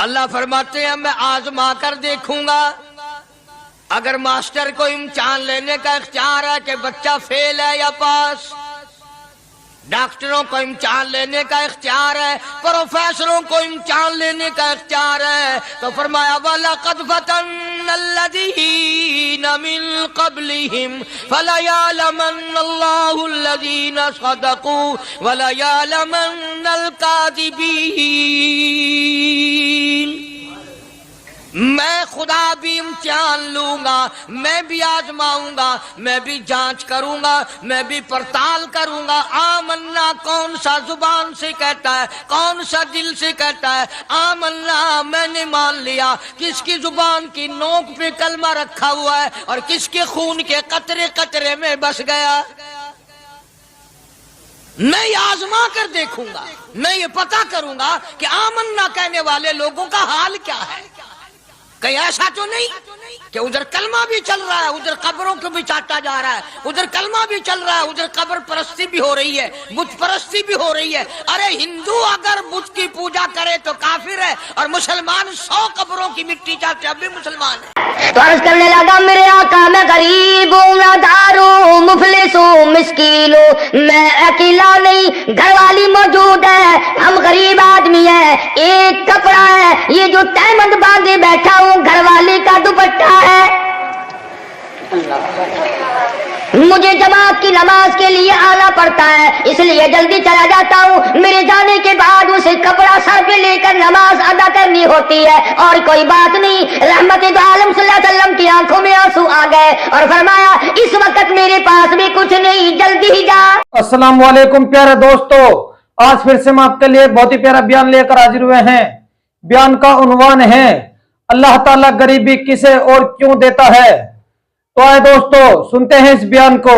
اللہ فرماتے ہیں میں آزما کر دیکھوں گا. اگر ماسٹر کو امتحان لینے کا اختیار ہے کہ بچہ فیل ہے یا پاس، ڈاکٹروں کو امتحان لینے کا اختیار ہے، پروفیسروں کو امتحان لینے کا اختیار ہے، تو فرمایا وَلَقَدْ فَتَنَّ الَّذِينَ مِن قَبْلِهِمْ فَلَيَعْلَمَنَّ اللَّهُ الَّذِينَ صَدَقُوا وَلَيَعْلَمَنَّ الْكَاذِبِينَ. میں خدا بھی امتحان لوں گا، میں بھی آزماؤں گا، میں بھی جانچ کروں گا، میں بھی پڑتال کروں گا. آمنا کون سا زبان سے کہتا ہے، کون سا دل سے کہتا ہے. آمنا میں نے مان لیا. کس کی زبان کی نوک پہ کلمہ رکھا ہوا ہے اور کس کے خون کے قطرے قطرے میں بس گیا. میں یہ آزما کر دیکھوں گا، میں یہ پتہ کروں گا کہ آمنا کہنے والے لوگوں کا حال کیا ہے. کہیں ایسا تو نہیں کہ ادھر کلمہ بھی چل رہا ہے، ادھر قبروں کو بھی چاٹا جا رہا ہے، ادھر کلمہ بھی چل رہا ہے، ادھر قبر پرستی بھی ہو رہی ہے، بت پرستی بھی ہو رہی ہے. ارے ہندو اگر بت کی پوجا کرے تو کافر ہے، اور مسلمان 100 قبروں کی مٹی چاٹے اب بھی مسلمان ہے. تو عرض کرنے لگا میرے آقا میں غریب ہوں، نادار ہوں، مفلس ہوں، مسکین ہوں، میں اکیلا نہیں، گھر والی موجود ہے، ہم غریب آدمی ہیں، ایک کپڑا ہے، یہ جو تہمند باندھے بیٹھا ہوں گھر والی کا دوپٹہ ہے. مجھے جماعت کی نماز کے لیے آنا پڑتا ہے، اس لیے جلدی چلا جاتا ہوں. میرے جانے کے بعد اسے کپڑا سر پہ لے کر نماز ادا کرنی ہوتی ہے، اور کوئی بات نہیں. رحمت دو عالم صلی اللہ علیہ وسلم کی آنکھوں میں آنسو آ گئے اور فرمایا اس وقت میرے پاس بھی کچھ نہیں، جلدی ہی جا. السلام علیکم پیارے دوستو، آج پھر سے ہم آپ کے لیے ایک بہت ہی پیارا بیان لے کر حاضر ہوئے ہیں. بیان کا عنوان ہے اللہ تعالیٰ غریبی کسے اور کیوں دیتا ہے. تو آئے دوستو سنتے ہیں اس بیان کو.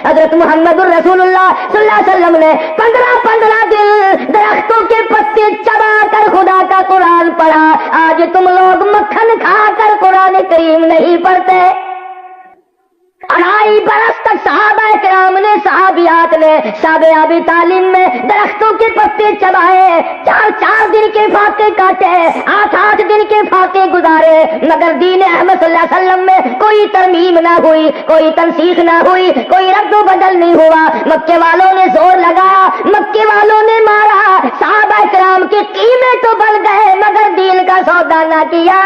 حضرت محمد الرسول اللہ صلی اللہ علیہ وسلم نے 15 دن درختوں کے پتے چبا کر خدا کا قرآن پڑھا. آج تم لوگ مکھن کھا کر قرآن کریم نہیں پڑھتے. 2.5 برس تک صحابہ کرام نے، صحابیات نے شابیابی تعلیم میں درختوں کے پتے چبائے، 4 دن کے فاقے کاٹے، 8 دن کے فاقے گزارے، مگر دین احمد صلی اللہ علیہ وسلم میں کوئی ترمیم نہ ہوئی، کوئی تنسیخ نہ ہوئی، کوئی رد و بدل نہیں ہوا. مکے والوں نے زور لگایا، مکے والوں نے مارا، صحابہ کرام کے قیمے تو بڑھ گئے مگر دین کا سودا نہ کیا.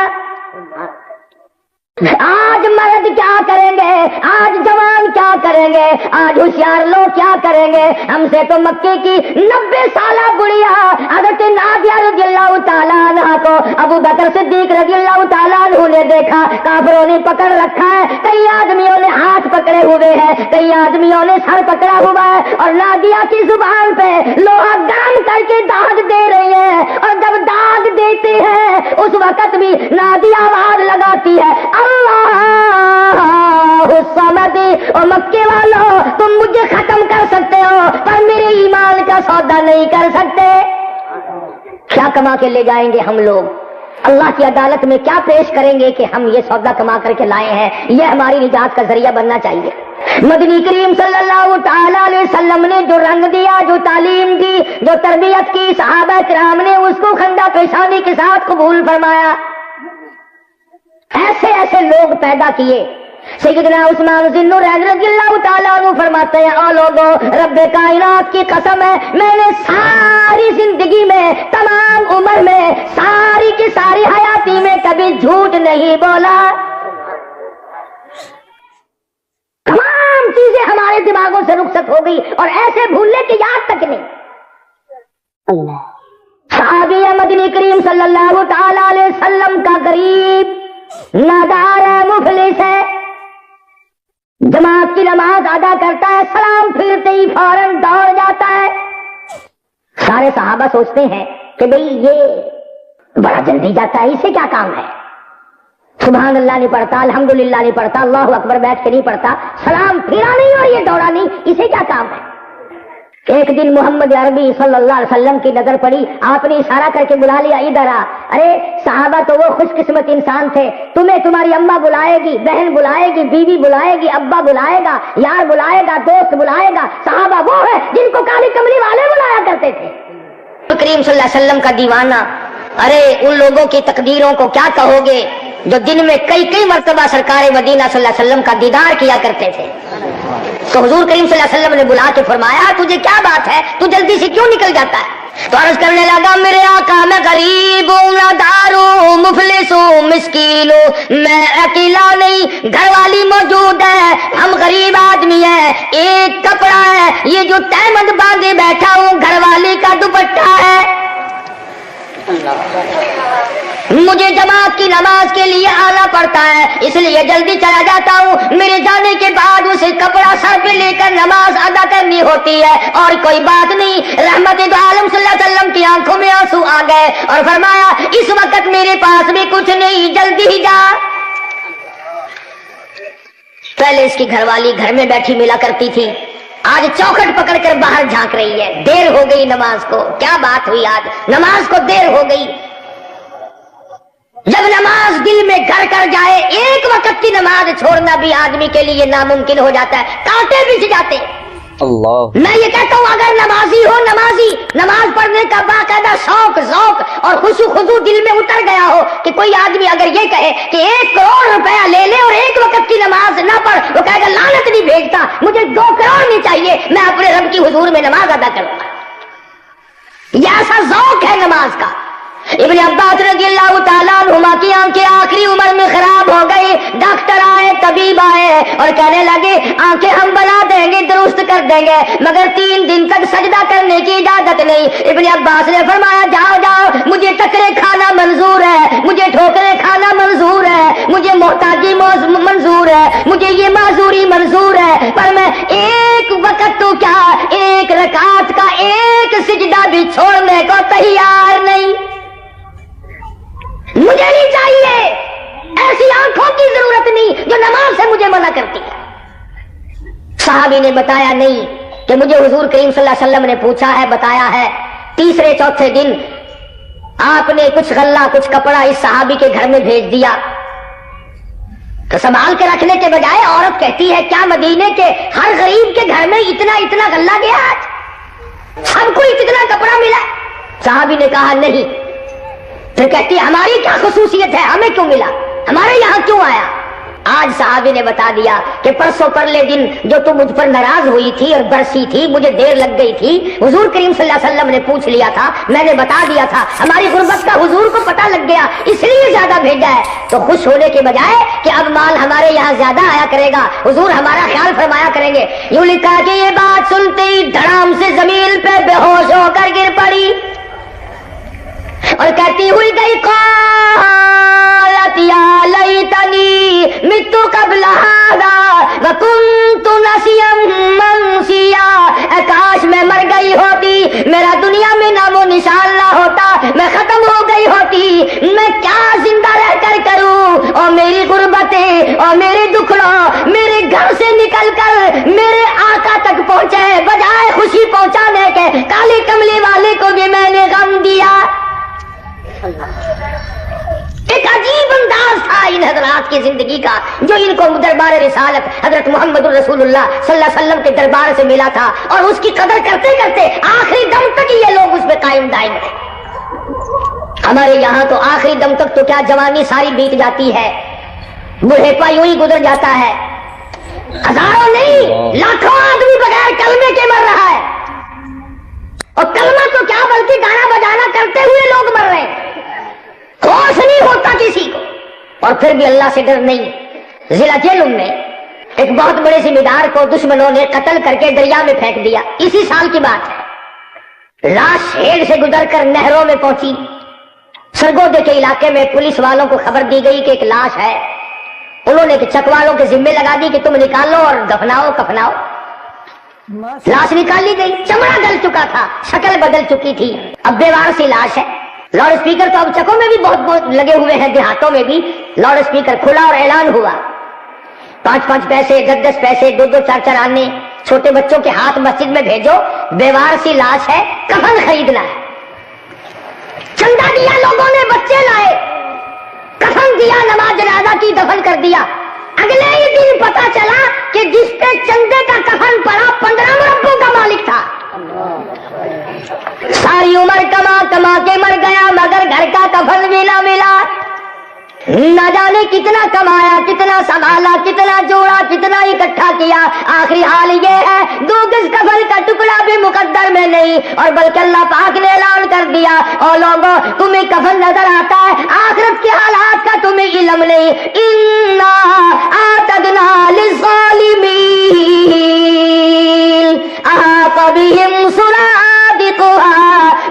آج مرد کیا کریں گے، آج جوان کیا کریں گے، آج ہوشیار لوگ کیا کریں گے. ہم سے تو مکے کی 90 سالہ بڑھیا حضرت نادیہ رضی اللہ تعالیٰ عنہ کو ابو بکر صدیق رضی اللہ تعالیٰ عنہ نے دیکھا، کافروں نے پکڑ رکھا ہے. کئی آدمیوں نے ہاتھ پکڑے ہوئے ہیں، کئی آدمیوں نے سر پکڑا ہوا ہے، اور نادیہ کی زبان پہ لوہا گرم کر کے داغ دے رہی ہے. اور جب داغ دیتے ہیں اس وقت بھی نادیہ آواز لگاتی ہے اللہ الصمد. اور مکے والوں تم مجھے ختم کر سکتے ہو پر میرے ایمان کا سودا نہیں کر سکتے. کیا کما کے لے جائیں گے ہم لوگ اللہ کی عدالت میں، کیا پیش کریں گے کہ ہم یہ سودا کما کر کے لائے ہیں. یہ ہماری نجات کا ذریعہ بننا چاہیے. مدنی کریم صلی اللہ تعالی علیہ وسلم نے جو رنگ دیا، جو تعلیم دی، جو تربیت کی، صحابہ کرام نے اس کو خندہ پیشانی کے ساتھ قبول فرمایا. ایسے ایسے لوگ پیدا کیے. سیدنا عثمان ذی النورین رضی اللہ تعالیٰ عنہ فرماتے ہیں او لوگوں، رب کائنات کی قسم ہے میں نے ساری زندگی میں، تمام عمر میں، ساری کی ساری حیاتی میں کبھی جھوٹ نہیں بولا. تمام چیزیں ہمارے دماغوں سے رخصت ہو گئی اور ایسے بھولنے کی یاد تک نہیں. صحابی مدنی کریم صلی اللہ تعالی علیہ وسلم کا غریب، نادار ہے، مفلس ہے، جماعت کی نماز ادا کرتا ہے، سلام پھرتے ہی فوراً دوڑ جاتا ہے. سارے صحابہ سوچتے ہیں کہ بھئی یہ بڑا جلدی جاتا ہے، اسے کیا کام ہے. سبحان اللہ نہیں پڑھتا، الحمدللہ نہیں پڑھتا، اللہ اکبر بیٹھ کے نہیں پڑھتا، سلام پھرا نہیں اور یہ دوڑا نہیں، اسے کیا کام ہے. ایک دن محمد عربی صلی اللہ علیہ وسلم کی نظر پڑی، آپ نے اشارہ کر کے بلا لیا ادھر آ. ارے صحابہ تو وہ خوش قسمت انسان تھے، تمہیں تمہاری اماں بلائے گی، بہن بلائے گی، بیوی بلائے گی، ابا بلائے گا، یار بلائے گا، دوست بلائے گا. صحابہ وہ ہے جن کو کالی کملی والے بلایا کرتے تھے. کریم صلی اللہ علیہ وسلم کا دیوانہ अरे उन लोगों की तकदीरों को क्या कहोगे जो दिन में कई कई मरतबा सरकार मदीना सल्लल्लाहु अलैहि वसल्लम का दीदार किया करते थे। तो हुजूर करीम सल्लल्लाहु अलैहि वसल्लम ने बुला के फरमाया, तुझे क्या बात है, तू जल्दी से क्यों निकल जाता है? तो अर्ज करने लगा, मेरे आका मैं गरीब हूँ, नादार हूँ, मुफलिस हूँ, मिस्कीन हूँ, मैं अकेला नहीं, घर वाली मौजूद है, हम गरीब आदमी है, एक कपड़ा है, ये जो तहमद बांधे बैठा हूँ घर वाली का दुपट्टा है, मुझे जमात की नमाज के लिए आना पड़ता है, इसलिए जल्दी चला जाता हूँ। मेरे जाने के बाद उसे कपड़ा सर पे लेकर नमाज अदा करनी होती है और कोई बात नहीं। रहमत दो आलम सल्लल्लाहु अलैहि वसल्लम की आंखों में आंसू आ गए और फरमाया, इस वक्त मेरे पास भी कुछ नहीं, जल्दी ही जा। पहले इसकी घरवाली घर में बैठी मिला करती थी, आज चौखट पकड़कर बाहर झांक रही है। देर हो गई नमाज को, क्या बात हुई, आज नमाज को देर हो गई। जब नमाज दिल में घर कर जाए, एक वक्त की नमाज छोड़ना भी आदमी के लिए नामुमकिन हो जाता है, कांटे बिछ जाते। अल्लाह, मैं ये कहता हूँ, अगर नमाजी हो, नमाजी नमाज पढ़ने का बाकायदा शौक और खुशू खुशू दिल में उतर गया हो कि कोई आदमी अगर ये कहे कि 1 करोड़ रुपया ले ले और एक वक्त की नमाज ना पढ़, वो कहेगा लानत नहीं भेजता, मुझे 2 करोड़ नहीं चाहिए, मैं अपने रब की हुजूर में नमाज अदा करूंगा। यह ऐसा ज़ौक है नमाज का। इब्न अब्बास रज़ियल्लाहु ताला अन्हुमा की आंखें आखिरी उम्र में खराब हो गई। डॉक्टर आए, तबीब आए और कहने लगे, आंखें हम बना देंगे, दुरुस्त कर देंगे, मगर 3 दिन तक सजदा करने की इजाजत नहीं। इब्न अब्बास ने फरमाया, जाओ जाओ, मुझे टकरे खाना मंजूर है, मुझे ठोकरे खाना मंजूर है, मुझे मोहताजी मंजूर है, मुझे ये माजूरी मंजूर है, पर मैं एक वक्त तो क्या, एक रकात का एक सिजदा भी छोड़ने को तैयार नहीं, मुझे नहीं चाहिए। ऐसी आंखों की जरूरत नहीं जो नमाज से मुझे मना करती है। साहबी ने बताया नहीं कि मुझे हुजूर करीम सल्लल्लाहु अलैहि वसल्लम ने पूछा है, बताया है। तीसरे चौथे दिन आपने कुछ गल्ला, कुछ कपड़ा इस साहबी के घर में भेज दिया। तो संभाल के रखने के बजाय औरत कहती है, क्या मदीने के हर गरीब के घर में इतना इतना गल्ला गया, आज सबको इतना कपड़ा मिला? साहबी ने कहा नहीं। फिर कहती है, हमारी क्या खसूसियत है, हमें क्यों मिला, हमारे यहाँ क्यों आया? आज साहबी ने बता दिया कि परसों परले दिन जो तू मुझ पर नाराज हुई थी और बरसी थी, मुझे देर लग गई थी, हुजूर करीम सल्लल्लाहु अलैहि वसल्लम ने पूछ लिया था, मैंने बता दिया था, हमारी गुर्बत का हुजूर को पता लग गया, इसलिए ज्यादा भेजा है। तो खुश होने के बजाय कि अब माल हमारे यहाँ ज्यादा आया करेगा, हुजूर हमारा ख्याल फरमाया करेंगे। यूं लिखा कि ये बात सुनते ही धड़ाम से जमीन पे बेहोश होकर गिर पड़ी और कहती हुई गई, क़ालत या लैतनी मित्तु क़ब्ल हाज़ा व कुन्तु नसियम मनसिया। काश मैं मर गई होती, मेरा दुनिया में नामो निशान ना होता, मैं खत्म हो गई होती, मैं क्या जिंदा रहकर करूं? और मेरी गुर्बतें और मेरे दुखड़ों मेरे घर से निकलकर मेरे आका तक पहुंचे, बजाय खुशी पहुंचाने के काले कमले वाले को भी मैंने गम दिया। एक अजीब अंदाज था इन हजरात की जिंदगी का, जो इनको दरबार रिसालत हजरत मोहम्मद रसूलुल्लाह सल्लल्लाहु अलैहि वसल्लम के दरबार से मिला था और उसकी कदर करते करते आखिरी दम तक ये लोग उस पर कायम दायम रहे। हमारे यहाँ तो आखिरी दम तक तो क्या, जवानी सारी बीत जाती है, बुढ़ेपा यूं ही गुजर जाता है। हजारों नहीं, लाखों आदमी बगैर कलमे के मर रहा है, और कलमा तो क्या बल्कि गाना बजाना करते हुए लोग मर रहे हैं, होश नहीं होता किसी को, और फिर भी अल्लाह से डर नहीं। जिला जेलुम में एक बहुत बड़े जिम्मेदार को दुश्मनों ने कत्ल करके दरिया में फेंक दिया। इसी साल की बात है। लाश हेड़ से गुजरकर नहरों में पहुंची। सरगोदे के इलाके में पुलिस वालों को खबर दी गई कि एक लाश है। उन्होंने चक वालों के जिम्मे लगा दी कि तुम निकालो और दफनाओ कफनाओ। लाश निकाली गई, चमड़ा गल चुका था, शक्ल बदल चुकी थी, अब बेवार सी लाश है। लाउड स्पीकर तो अब चकों में भी बहुत बहुत लगे हुए हैं, देहातों में भी लाउड स्पीकर खुला और ऐलान हुआ, 5-5 पैसे 10-10 पैसे 2-2 4-4 आने छोटे बच्चों के हाथ मस्जिद में भेजो, बेवार सी लाश है, कफन खरीदना है। चंदा दिया लोगों ने, बच्चे लाए, कफन दिया, नमाज जनाजा की, दफन कर दिया। अगले ही दिन पता चला कि जिस पे चंदे का कफन पड़ा 15 मुरब्बों का मालिक था। सारी उम्र कमा कमा के मर गया मगर घर का कफन भी ना मिला। न जाने कितना कमाया, कितना संभाला, कितना जोड़ा, कितना इकट्ठा किया, आखिरी हाल ये है 2 गज कफन का टुकड़ा भी मुकद्दर में नहीं। और बल्कि अल्लाह पाक ने ऐलान कर दिया, और लोगों तुम्हें कफन नजर आता है, आखिरत के हालात का तुम्हें इल्म नहीं। इन्ना आतदना लिज़ालिमीन अहाता बिहिम सुरादिकुहा,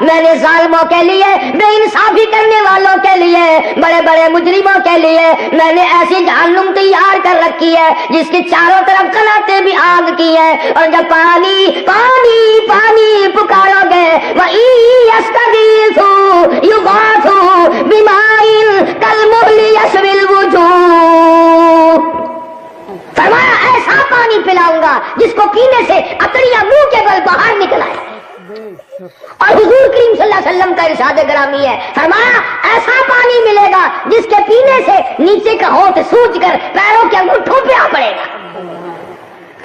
मैंने जालिमों के लिए, बेइंसाफी करने वालों के लिए, बड़े बड़े मुजरिमों के लिए मैंने ऐसी जहन्नुम तैयार कर रखी है जिसके चारों तरफ कनाते भी आग की है। और जब पानी पानी पानी पुकारोगे, वही यस्तगीथु युगाथु बिमाइन कलमुहली यशविल वुजूह, फरमाया ऐसा पानी पिलाऊंगा जिसको पीने से अतड़ियां मुंह के बल बाहर निकल आए। और हुजूर करीम सल्लल्लाहु अलैहि वसल्लम का इरशाद ग्रामी है, फरमाया ऐसा पानी मिलेगा जिसके पीने से नीचे का होंठ सूज कर पैरों के अंगूठों पे आ पड़ेगा,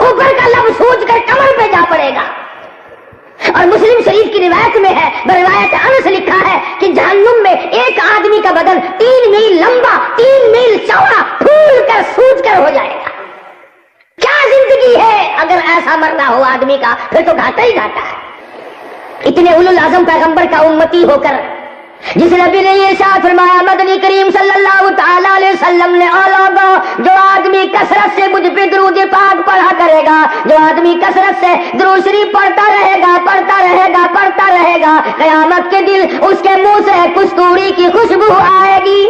ऊपर का लब सूज कर कमर पे जा पड़ेगा। और मुस्लिम शरीफ की रिवायत में है, रिवायत अनस लिखा है कि जहन्नुम में एक आदमी का बदन 3 मील लंबा 3 मील चौड़ा फूल कर सूज कर हो जाएगा। क्या जिंदगी है, अगर ऐसा मरना हो आदमी का फिर तो घाटा ही घाटा है। इतने उलुल आजम पैगंबर का उम्मती होकर जिस नबी ने ये इरशाद फरमाया, मदनी करीम सल्लल्लाहु ताला अलैहि वसल्लम ने, ओ लोगों जो आदमी कसरत से मुझ पे दुरूद पाक पढ़ा करेगा, जो आदमी कसरत से दुरूद शरीफ पढ़ता रहेगा पढ़ता रहेगा पढ़ता रहेगा, क़यामत के दिन उसके मुंह से कस्तूरी की खुशबू आएगी।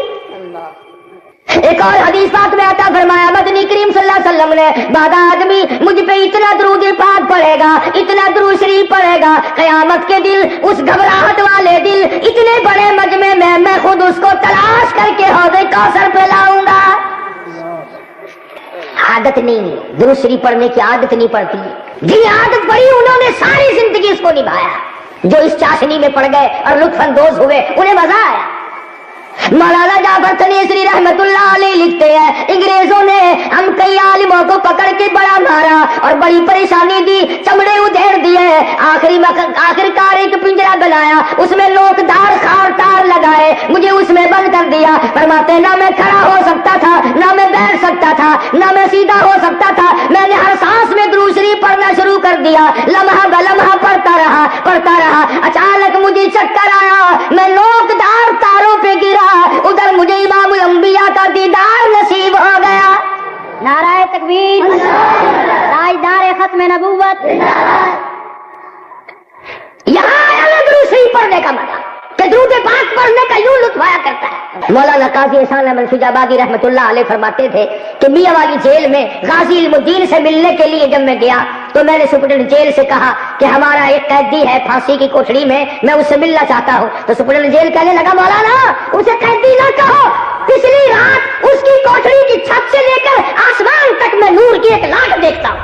एक और हदीस पाक में आता फरमाया, मदनी करीम सल्लल्लाहु अलैहि वसल्लम ने, बाद आदमी मुझ पे इतना दुरूद पाक पढ़ेगा, इतना दुरूद शरीफ पढ़ेगा, क़यामत के दिन उस घबराहट वाले दिल इतने बड़े मजमे में मैं खुद उसको तलाश करके हौज़े कौसर पे लाऊंगा। आदत नहीं, दुरूद शरीफ पढ़ने की आदत नहीं पड़ती। जी आदत पड़ी उन्होंने सारी जिंदगी उसको निभाया। जो इस चाशनी में पड़ गए और लुत्फानंदोज हुए उन्हें मजा आया। मौलाना जाफर तनेसरी रहमतुल्लाह अलैह लिखते हैं, अंग्रेजों ने हम कई आलिमों को पकड़ के बड़ा मारा और बड़ी परेशानी दी, चमड़े उधेड़ दिए, आखिरकार एक पिंजरा बनाया, उसमें लोकदार खार तार लगाए, मुझे उसमें बंद कर दिया। फरमाते ना मैं खड़ा हो सकता था, ना मैं बैठ सकता था, ना मैं सीधा हो सकता था। मैंने हर सांस में दुरूद शरीफ पढ़ना शुरू कर दिया, लम्हा ब लम्हा पढ़ता रहा पढ़ता रहा। अचानक मुझे चक्कर आया, मैं लोकदार तारों पे गिरा, उधर मुझे इमामुल अंबिया का दीदार नसीब हो गया। नाराए तकबीर, ताजदार खत्म नबूवत। यहाँ आया दुरूद शरीफ पढ़ने का मजा, कि दुरूद पाक पढ़ने का यूं लुत्फ आया करता है। मौलाना काजी एहसान अहमद फिजाबादी रहमतुल्लाह अलैह फरमाते थे कि मियां वाली जेल में गाजी इल्मुद्दीन से मिलने के लिए जब मैं गया तो मैंने सुपरडेंट जेल से कहा कि हमारा एक कैदी है फांसी की कोठरी में, मैं उससे मिलना चाहता हूँ। तो सुपरडेंट जेल कहने लगा, मौलाना उसे कैदी ना कहो, पिछली रात उसकी कोठरी की छत से लेकर आसमान तक मैं नूर की एक लाट देखता हूँ।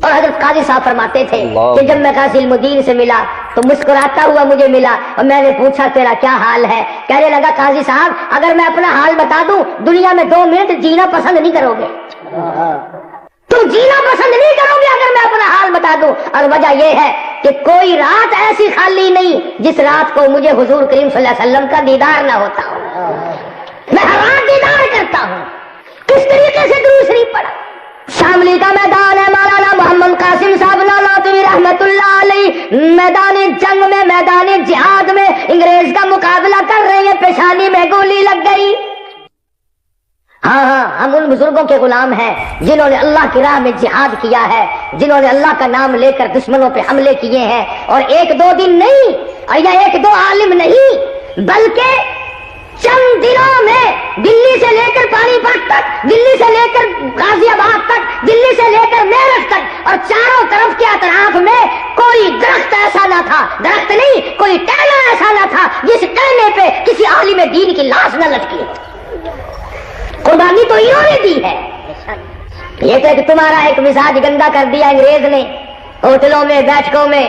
और हजरत काजी साहब फरमाते थे कि जब मैं गाजी इल्मुद्दीन से मिला तो मुस्कुराता हुआ मुझे मिला और मैंने पूछा तेरा क्या हाल है। कहने लगा, काजी साहब अगर मैं अपना हाल बता दूं दुनिया में 2 मिनट जीना पसंद नहीं करोगे, तुम जीना पसंद नहीं करोगे अगर मैं अपना हाल बता दूं। और वजह यह है कि कोई रात ऐसी खाली नहीं जिस रात को मुझे हुजूर करीम सल्लल्लाहु अलैहि वसल्लम का दीदार ना होता हो। मैं हर रात दीदार करता हूँ। किस तरीके से दुरूद शरीफ पढ़ा। शामली का मैदान है, मौलाना मोहम्मद कासिम साहब नानातवी रहमतुल्लाह अलैह मैदान जंग में, मैदान जिहाद में अंग्रेज का मुकाबला कर रहे हैं, पेशानी में गोली लग गई। हाँ, हम उन बुजुर्गों के गुलाम हैं जिन्होंने अल्लाह की राह में जिहाद किया है, जिन्होंने अल्लाह का नाम लेकर दुश्मनों पे हमले किए हैं। और 1-2 दिन नहीं, और या 1-2 आलिम नहीं, बल्कि चंद दिनों में दिल्ली से लेकर पानीपत तक, दिल्ली से लेकर गाजियाबाद तक, दिल्ली से लेकर मेरठ तक और चारों तरफ के अतराफ में कोई दरख्त ऐसा ना था, दरख्त नहीं कोई टहना ऐसा ना था जिस टहने पे किसी आलिम दीन की लाश न लटकी हो। कुर्बानी तो इन्होंने दी है। ये तो तुम्हारा एक मिजाज गंदा कर दिया अंग्रेज ने। होटलों में, बैठकों में,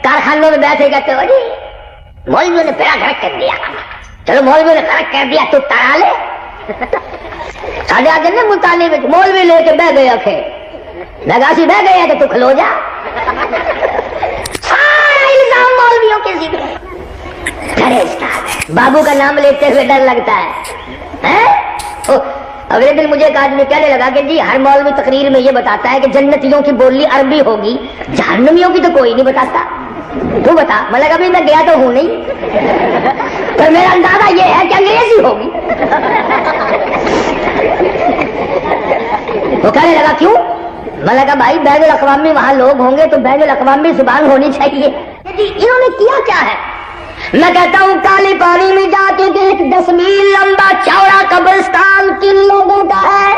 कारखानों में बैठे कहते हो जी मौलवियों ने बेड़ा गर्क कर दिया, चलो मौलवियों ने गर्क कर दिया तू तड़ा ले। साढ़े आगे ने मुल्तानी में मौलवी लेके बह गए, नगासी बह गए तो तू खलो जा। सारा के जिक्र करे उस्ताद। बाबू का नाम लेते हुए डर लगता है? अगले दिन मुझे एक आदमी कहने लगा कि जी हर मौलवी तकरीर में ये बताता है कि जन्नतियों की बोली अरबी होगी, जहन्नमियों की तो कोई नहीं बताता, तू बता। मतलब अभी मैं गया तो हूं नहीं, पर मेरा अंदाजा ये है कि अंग्रेजी होगी। वो कहने लगा क्यों? मैंने कहा भाई बैनुल अक़वामी वहां लोग होंगे तो बैनुल अक़वामी जुबान होनी चाहिए। जी इन्होंने किया क्या है? मैं कहता हूँ काली पानी में जाके देख 10 मील लंबा चौड़ा कब्रिस्तान किन लोगों का है?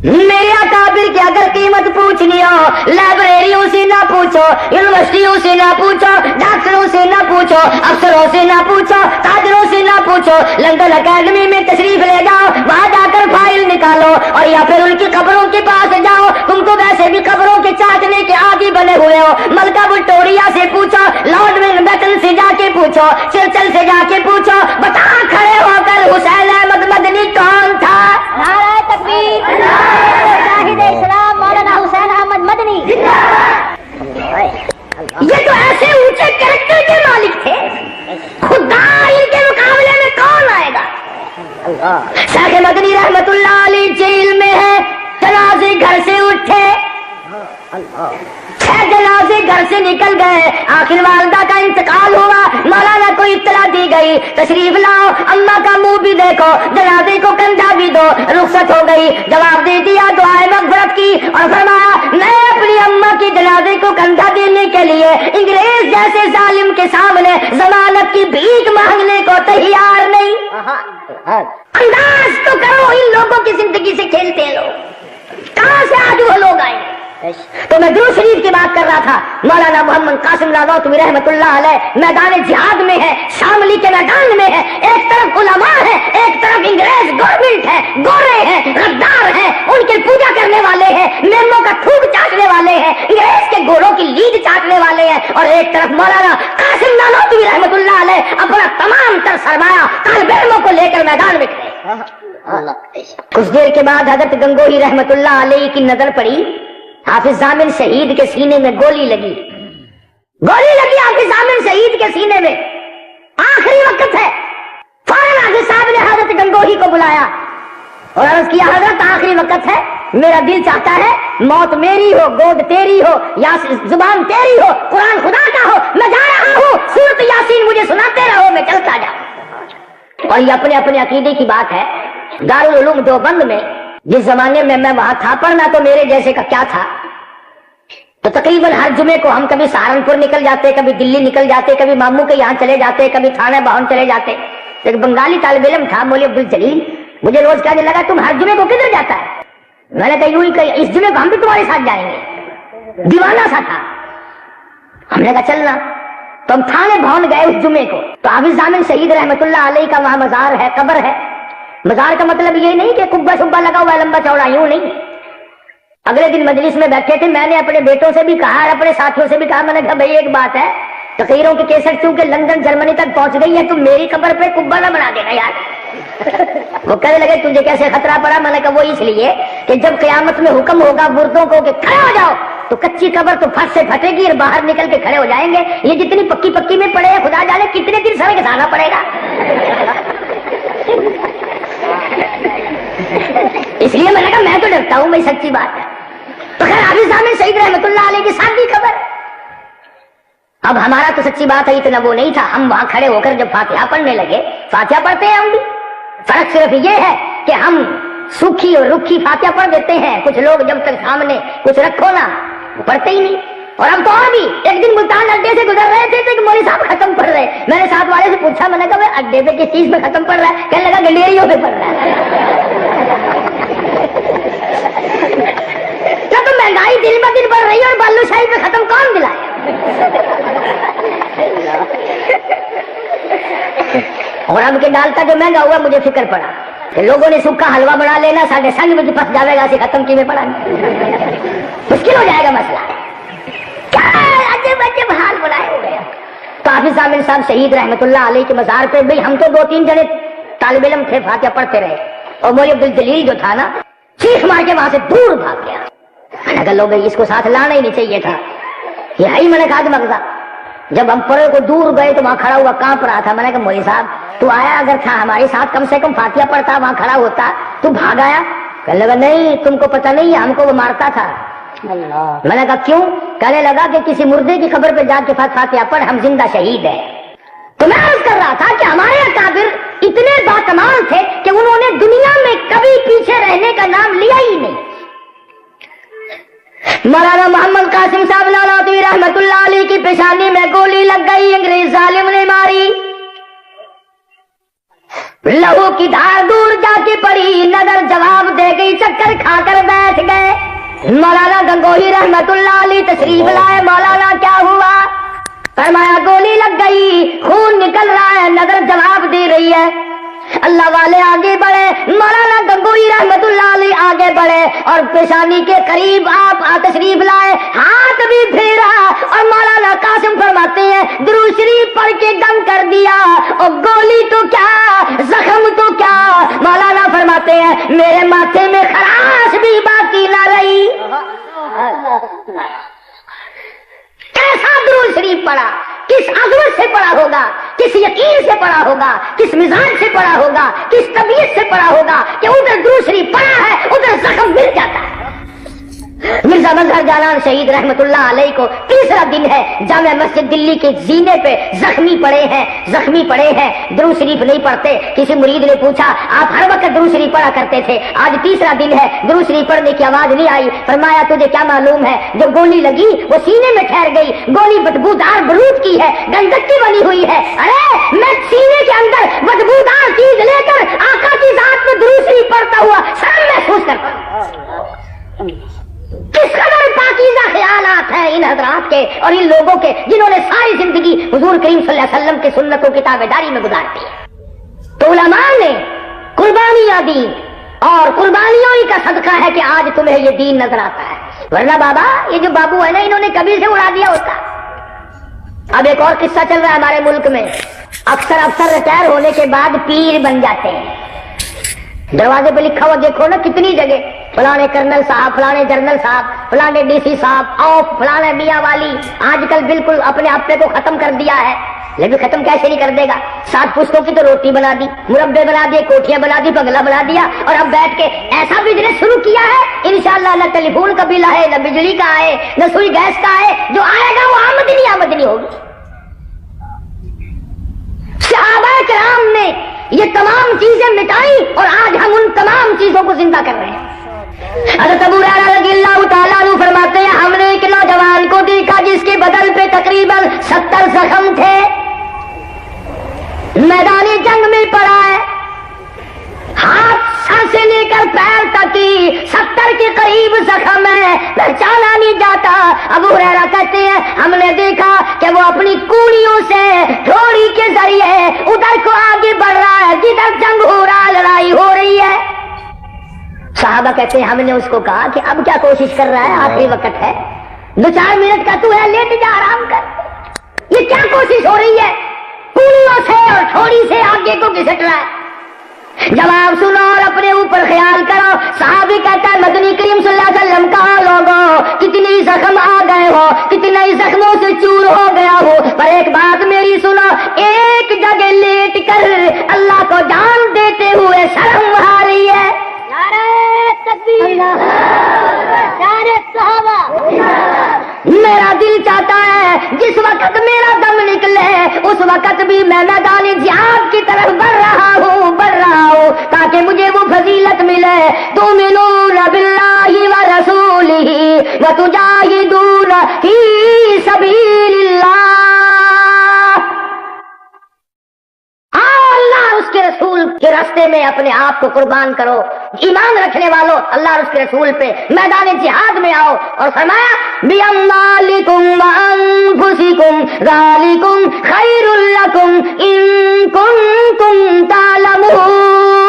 मेरे अकाबिर की अगर कीमत पूछनी हो, लाइब्रेरियों से ना पूछो, यूनिवर्सिटियों से ना पूछो, डॉक्टरों से ना पूछो, अफसरों से ना पूछो, ताजरों से ना पूछो, लंदन अकेडमी में तशरीफ ले जाओ, वहां जाकर फाइल निकालो और या फिर उनकी कब्रों के पास जाओ। तुमको वैसे भी कब्रों के चाटने के आदि बने हुए हो। मलका विक्टोरिया से पूछो, लॉर्ड माउंटबेटन से जाके पूछो, चर्चिल से जाके पूछो, बता खड़े होकर हुसैन अहमद मदनी कौन था? नारे तकबीर, इस्लाम मौलाना हुसैन अहमद मदनी। ये तो ऐसे ऊंचे कैरेक्टर के मालिक थे, खुदा इनके मुकाबले में कौन आएगा? शाह मदनी रहमतुल्लाह अलैह जेल में है, जनाजे घर से उठे, 6 जनाजे घर से निकल गए, आखिर वालदा का इंतकाल हुआ, मौलाना को इत्तला दी गई, तशरीफ लाओ, अम्मा का मुंह भी देखो, जनाजे को कंधा भी दो, रुखसत हो गई। जवाब दे दिया, दुआए मग़फ़िरत की और फरमाया मैं अपनी अम्मा की जनाजे को कंधा देने के लिए अंग्रेज जैसे जालिम के सामने जमानत की भीख मांगने को तैयार नहीं। अंदाज तो करो इन लोगों की जिंदगी से खेलते हैं लोग, कहां से आज वो लोग आए? तो मैं दुरूद शरीफ की बात कर रहा था। मौलाना मोहम्मद कासिम नानोतवी रहमतुल्लाह अलैह मैदान जिहाद में है, शामली के मैदान में है। एक तरफ उलमा है, एक तरफ अंग्रेज गवर्नमेंट है, गोरे हैं, गद्दार हैं, उनकी पूजा करने वाले हैं, मेमों का थूक चाटने वाले हैं, अंग्रेज के घोड़ों की लीद चाटने वाले हैं। और एक तरफ मौलाना कासिम नानोतवी रहमतुल्लाह अलैह अपना तमाम तर सरमाया तालिब इल्मों को लेकर मैदान में खड़े। कुछ देर के बाद हजरत गंगोही रहमतुल्लाह अलैह की नजर पड़ी, हाफिज जामिल शहीद के सीने में गोली लगी हाफिज जामिल शहीद के सीने में। आखिरी वक्त है, फौरन हाफिज साहब ने हजरत गंगोही को बुलाया और अर्ज किया हजरत आखिरी वक्त है, मेरा दिल चाहता है मौत मेरी हो, गोद तेरी हो, या जुबान तेरी हो, कुरान खुदा का हो, मैं जा रहा हूँ, सूरत यासीन मुझे सुनाते रहो, मैं चलता जाऊं। और ये अपने अपने अकीदे की बात है। दारुल उलूम देवबंद में जिस जमाने में मैं वहां था, पढ़ना तो मेरे जैसे का क्या था, तो तकरीबन हर जुमे को हम कभी सहारनपुर निकल जाते, कभी दिल्ली निकल जाते, कभी मामू के यहाँ चले जाते, कभी थाना बाहन चले जाते। एक बंगाली तालिब इल्म था मौलवी अब्दुल जलील, मुझे रोज कहने लगा तुम हर जुमे को किधर जाता है? मैंने कहा यूं ही इस जुमे को हम भी तुम्हारे साथ जाएंगे। दीवाना सा था। हमने कहा चलना, तो हम थाने भवन गए उस जुमे को। तो हाफिज जामिल शहीद रहमतुल्लाह अलैह का वहां मजार है, कब्र है। मजार का मतलब ये नहीं कि कुब्बा शुब्बा लगा हुआ लंबा चौड़ा, यूं नहीं। अगले दिन मजलिस में बैठे थे, मैंने अपने बेटों से भी कहा और अपने साथियों से भी कहा, मैंने कहा भाई एक बात है, तकरीरों की केसट क्योंकि लंदन जर्मनी तक पहुंच गई है, तुम मेरी कब्र पे कुब्बा ना बना देना यार। वो कहने लगे तुझे कैसे खतरा पड़ा? मैंने कहा वो इसलिए कि जब क़यामत में हुक्म होगा मुर्दों को कि खड़े हो जाओ, तो कच्ची कब्र तो फट से फटेगी और बाहर निकल के खड़े हो जाएंगे। ये जितनी पक्की पक्की में पड़े हैं, खुदा जाने कितने दिन सड़क घसाना पड़ेगा। इसलिए मैंने कहा मैं तो डरता हूं, भाई सच्ची बात है। तो खैर हाफिज जामिल शहीद रहमतुल्लाह अलैह की सादी खबर। अब हमारा तो सच्ची बात है इतना वो नहीं था। हम वहां खड़े होकर जब फातिहा पढ़ने लगे, फातिहा पढ़ते हैं हम भी, फर्क सिर्फ ये है कि हम सूखी और रुखी फातिहा पढ़ देते हैं। कुछ लोग जब तक सामने कुछ रखो ना, वो पढ़ते ही नहीं। और अब तो और भी, एक दिन मुल्तान अड्डे से गुजर रहे थे तो मौलवी साहब खत्म पढ़ रहे। मैंने साथ वाले से पूछा, मैंने कहा अड्डे पे किस चीज में खत्म पढ़ रहा है? कहने लगा गंडेरियों पे पढ़ रहा है। क्या तो महंगाई दिन ब दिन बढ़ रही है और बालूशाही पे खत्म कौन दिलाए? और अब के दाल का जो महंगा हुआ, मुझे फिक्र पड़ा कि लोगों ने सूखा हलवा बना लेना, साढ़े संग में फंस जाएगा, से खत्म की में पड़ा मुश्किल हो जाएगा मसला। क्या अजब अजब हाल बनाए हुए। तो हाफिज जामिल साहब शहीद रहमतुल्लाह अलैह के मजार पे भाई हम तो 2-3 जने तालिब इल्म थे, फातिहा पढ़ते रहे। और मौलवी अब्दुल जलील जो था ना, चीख मार के वहां से दूर भाग गया। अगर लोग इसको साथ लाना ही नहीं चाहिए था। ये है ही मैंने कहा मगजा। जब हम परे को दूर गए तो वहां खड़ा हुआ कांप रहा था। मैंने कहा मौलवी साहब तू आया अगर था हमारे साथ कम से कम फातिया पढ़ता, वहां खड़ा होता, तू भाग आया? कहने लगा नहीं तुमको पता नहीं है, हमको वो मारता था। मैंने कहा क्यों? कहने लगा कि किसी मुर्दे की खबर पे जाके फातिया पढ़, हम जिंदा शहीद है। तो मैं अर्ज कर रहा था कि हमारे अकाबिर इतने बाकमाल थे कि उन्होंने दुनिया में कभी पीछे रहने का नाम लिया ही नहीं। मौलाना मोहम्मद कासिम साहब नानावी रहमतुल्लाह अलैह की पेशानी में गोली लग गई, अंग्रेज जालिम ने मारी, लहू की धार दूर जाके पड़ी, नजर जवाब दे गई, चक्कर खाकर बैठ गए। मौलाना गंगोही रहमतुल्लाह अलैह तशरीफ लाए। मौलाना क्या हुआ? फरमाया गोली लग गई, खून निकल रहा है, नजर जवाब दे रही है। अल्लाह वाले आगे बढ़े, मौलाना गंगोही रहमतुल्लाह अलैह आगे बढ़े और पेशानी के करीब आप तशरीफ लाए, हाथ भी फेरा और मौलाना कासिम फरमाते हैं दुरूद शरीफ पढ़ के दम कर दिया। और गोली तो क्या, जख्म तो क्या, मौलाना फरमाते हैं मेरे माथे में खराश भी बाकी ना रही। कैसा दुरूद शरीफ पढ़ा, किस अजमत से पढ़ा होगा, किस यकीन से पढ़ा होगा, किस मिजाज से पढ़ा होगा, किस तबीयत से पढ़ा होगा कि उधर दुरूद शरीफ पढ़ा है उधर जख्म मिल जाता है। मिर्जा मजहर जालान शहीद रहमतुल्लाह अलैह को तीसरा दिन है, जामिया मस्जिद दिल्ली के जीने पे जख्मी पड़े हैं, दुरूद शरीफ नहीं पढ़ते। किसी मुरीद ने पूछा आप हर वक्त दुरूद शरीफ पढ़ा करते थे, आज तीसरा दिन है दुरूद शरीफ पढ़ने की आवाज नहीं आई। फरमाया तुझे क्या मालूम है, जो गोली लगी वो सीने में ठहर गई, गोली बदबूदार बरूद की है, गंधक की बनी हुई है। अरे मैं सीने के अंदर बदबूदार चीज लेकर आका की जात में दुरूद शरीफ पढ़ता हुआ शर्म महसूस करता हूं। किस कदर पाकीज़ा ख्यालात हैं इन हजरात के और इन लोगों के जिन्होंने सारी जिंदगी हुजूर करीम सल्लल्लाहु अलैहि वसल्लम के सुन्नतों की ताबेदारी में गुजार दी। तो उलमा ने कुर्बानियां दी और कुर्बानियों ही का सदका है कि आज तुम्हें ये दीन नजर आता है, वरना बाबा ये जो बाबू है ना इन्होंने कभी से उड़ा दिया होता। अब एक और किस्सा चल रहा है हमारे मुल्क में, अफसर रिटायर होने के बाद पीर बन जाते हैं। दरवाजे पे लिखा हुआ देखो ना कितनी जगह, फलाने कर्नल साहब, फलाने जनरल साहब, फलाने डीसी साहब, ऑफ फलाने मियां वाली। आजकल बिल्कुल अपने आप को खत्म कर दिया है, लेकिन खत्म कैसे नहीं कर देगा। 7 पुश्तों की तो रोटी बना दी, मुरब्बे बना दिए, कोठियां बना दी, बंगला बना दिया और अब बैठ के ऐसा बिजनेस शुरू किया है इंशाअल्लाह न टेलीफोन का बिल आए, न बिजली का आए, न सुई गैस का आए, जो आएगा वो आमदनी होगी। सहाबा किराम ने ये तमाम चीजें मिटाई और आज हम उन तमाम चीजों को जिंदा कर रहे हैं। हज़रत अबू हुरैरा रज़ियल्लाहु ताला अन्हु फरमाते हैं हमने एक नौजवान को देखा जिसके बदन पे तकरीबन 70 जख्म थे, मैदानी जंग में पड़ा है, हाथ सर से लेकर पैर तक की 70 के करीब जख्म है, पहचाना नहीं जाता। अबू हुरैरा कहते हैं हमने देखा कि वो अपनी कूड़ियों से ठोड़ी के जरिए उधर को आगे बढ़ रहा है जिधर जंग हो रहा, लड़ाई हो रही है। साहबा कहते हैं हमने उसको कहा कि अब क्या कोशिश कर रहा है, आखिरी वक्त है, 2-4 मिनट का तू है, लेट जा आराम कर। ये क्या कोशिश हो रही है, कूड़ियों से और ठोड़ी से आगे को घिसट रहा है। जवाब सुनो और अपने ऊपर ख्याल करो। साहबी कहता है मदनी करीम सल्लल्लाहु अलैहि वसल्लम कहा लोगों कितने जख्म आ गए हो, कितने जख्मों से चूर हो गया हो, पर एक बात मेरी सुनो, एक जगह लेट कर अल्लाह को जान देते हुए शर्म आ रही है। नारे तकबीर, नारे सहाबा। मेरा दिल चाहता है जिस वक्त मेरा दम निकले उस वक्त भी मैं मैदान जिहाद की तरफ बढ़ रहा हूँ ताकि मुझे वो फजीलत मिले। तुमिनून बिल्लाहि व रसूलिही व तुजाहिदून फी सबीलिल्लाह। अल्लाह उसके रसूल के रास्ते में अपने आप को कुर्बान करो। ईमान रखने वालों अल्लाह और उसके रसूल पे मैदान जिहाद में आओ। और फरमाया बिअम्वालिकुम व अनफुसिकुम ज़ालिकुम खैरुल लकुम इन कुंतुम तालमून।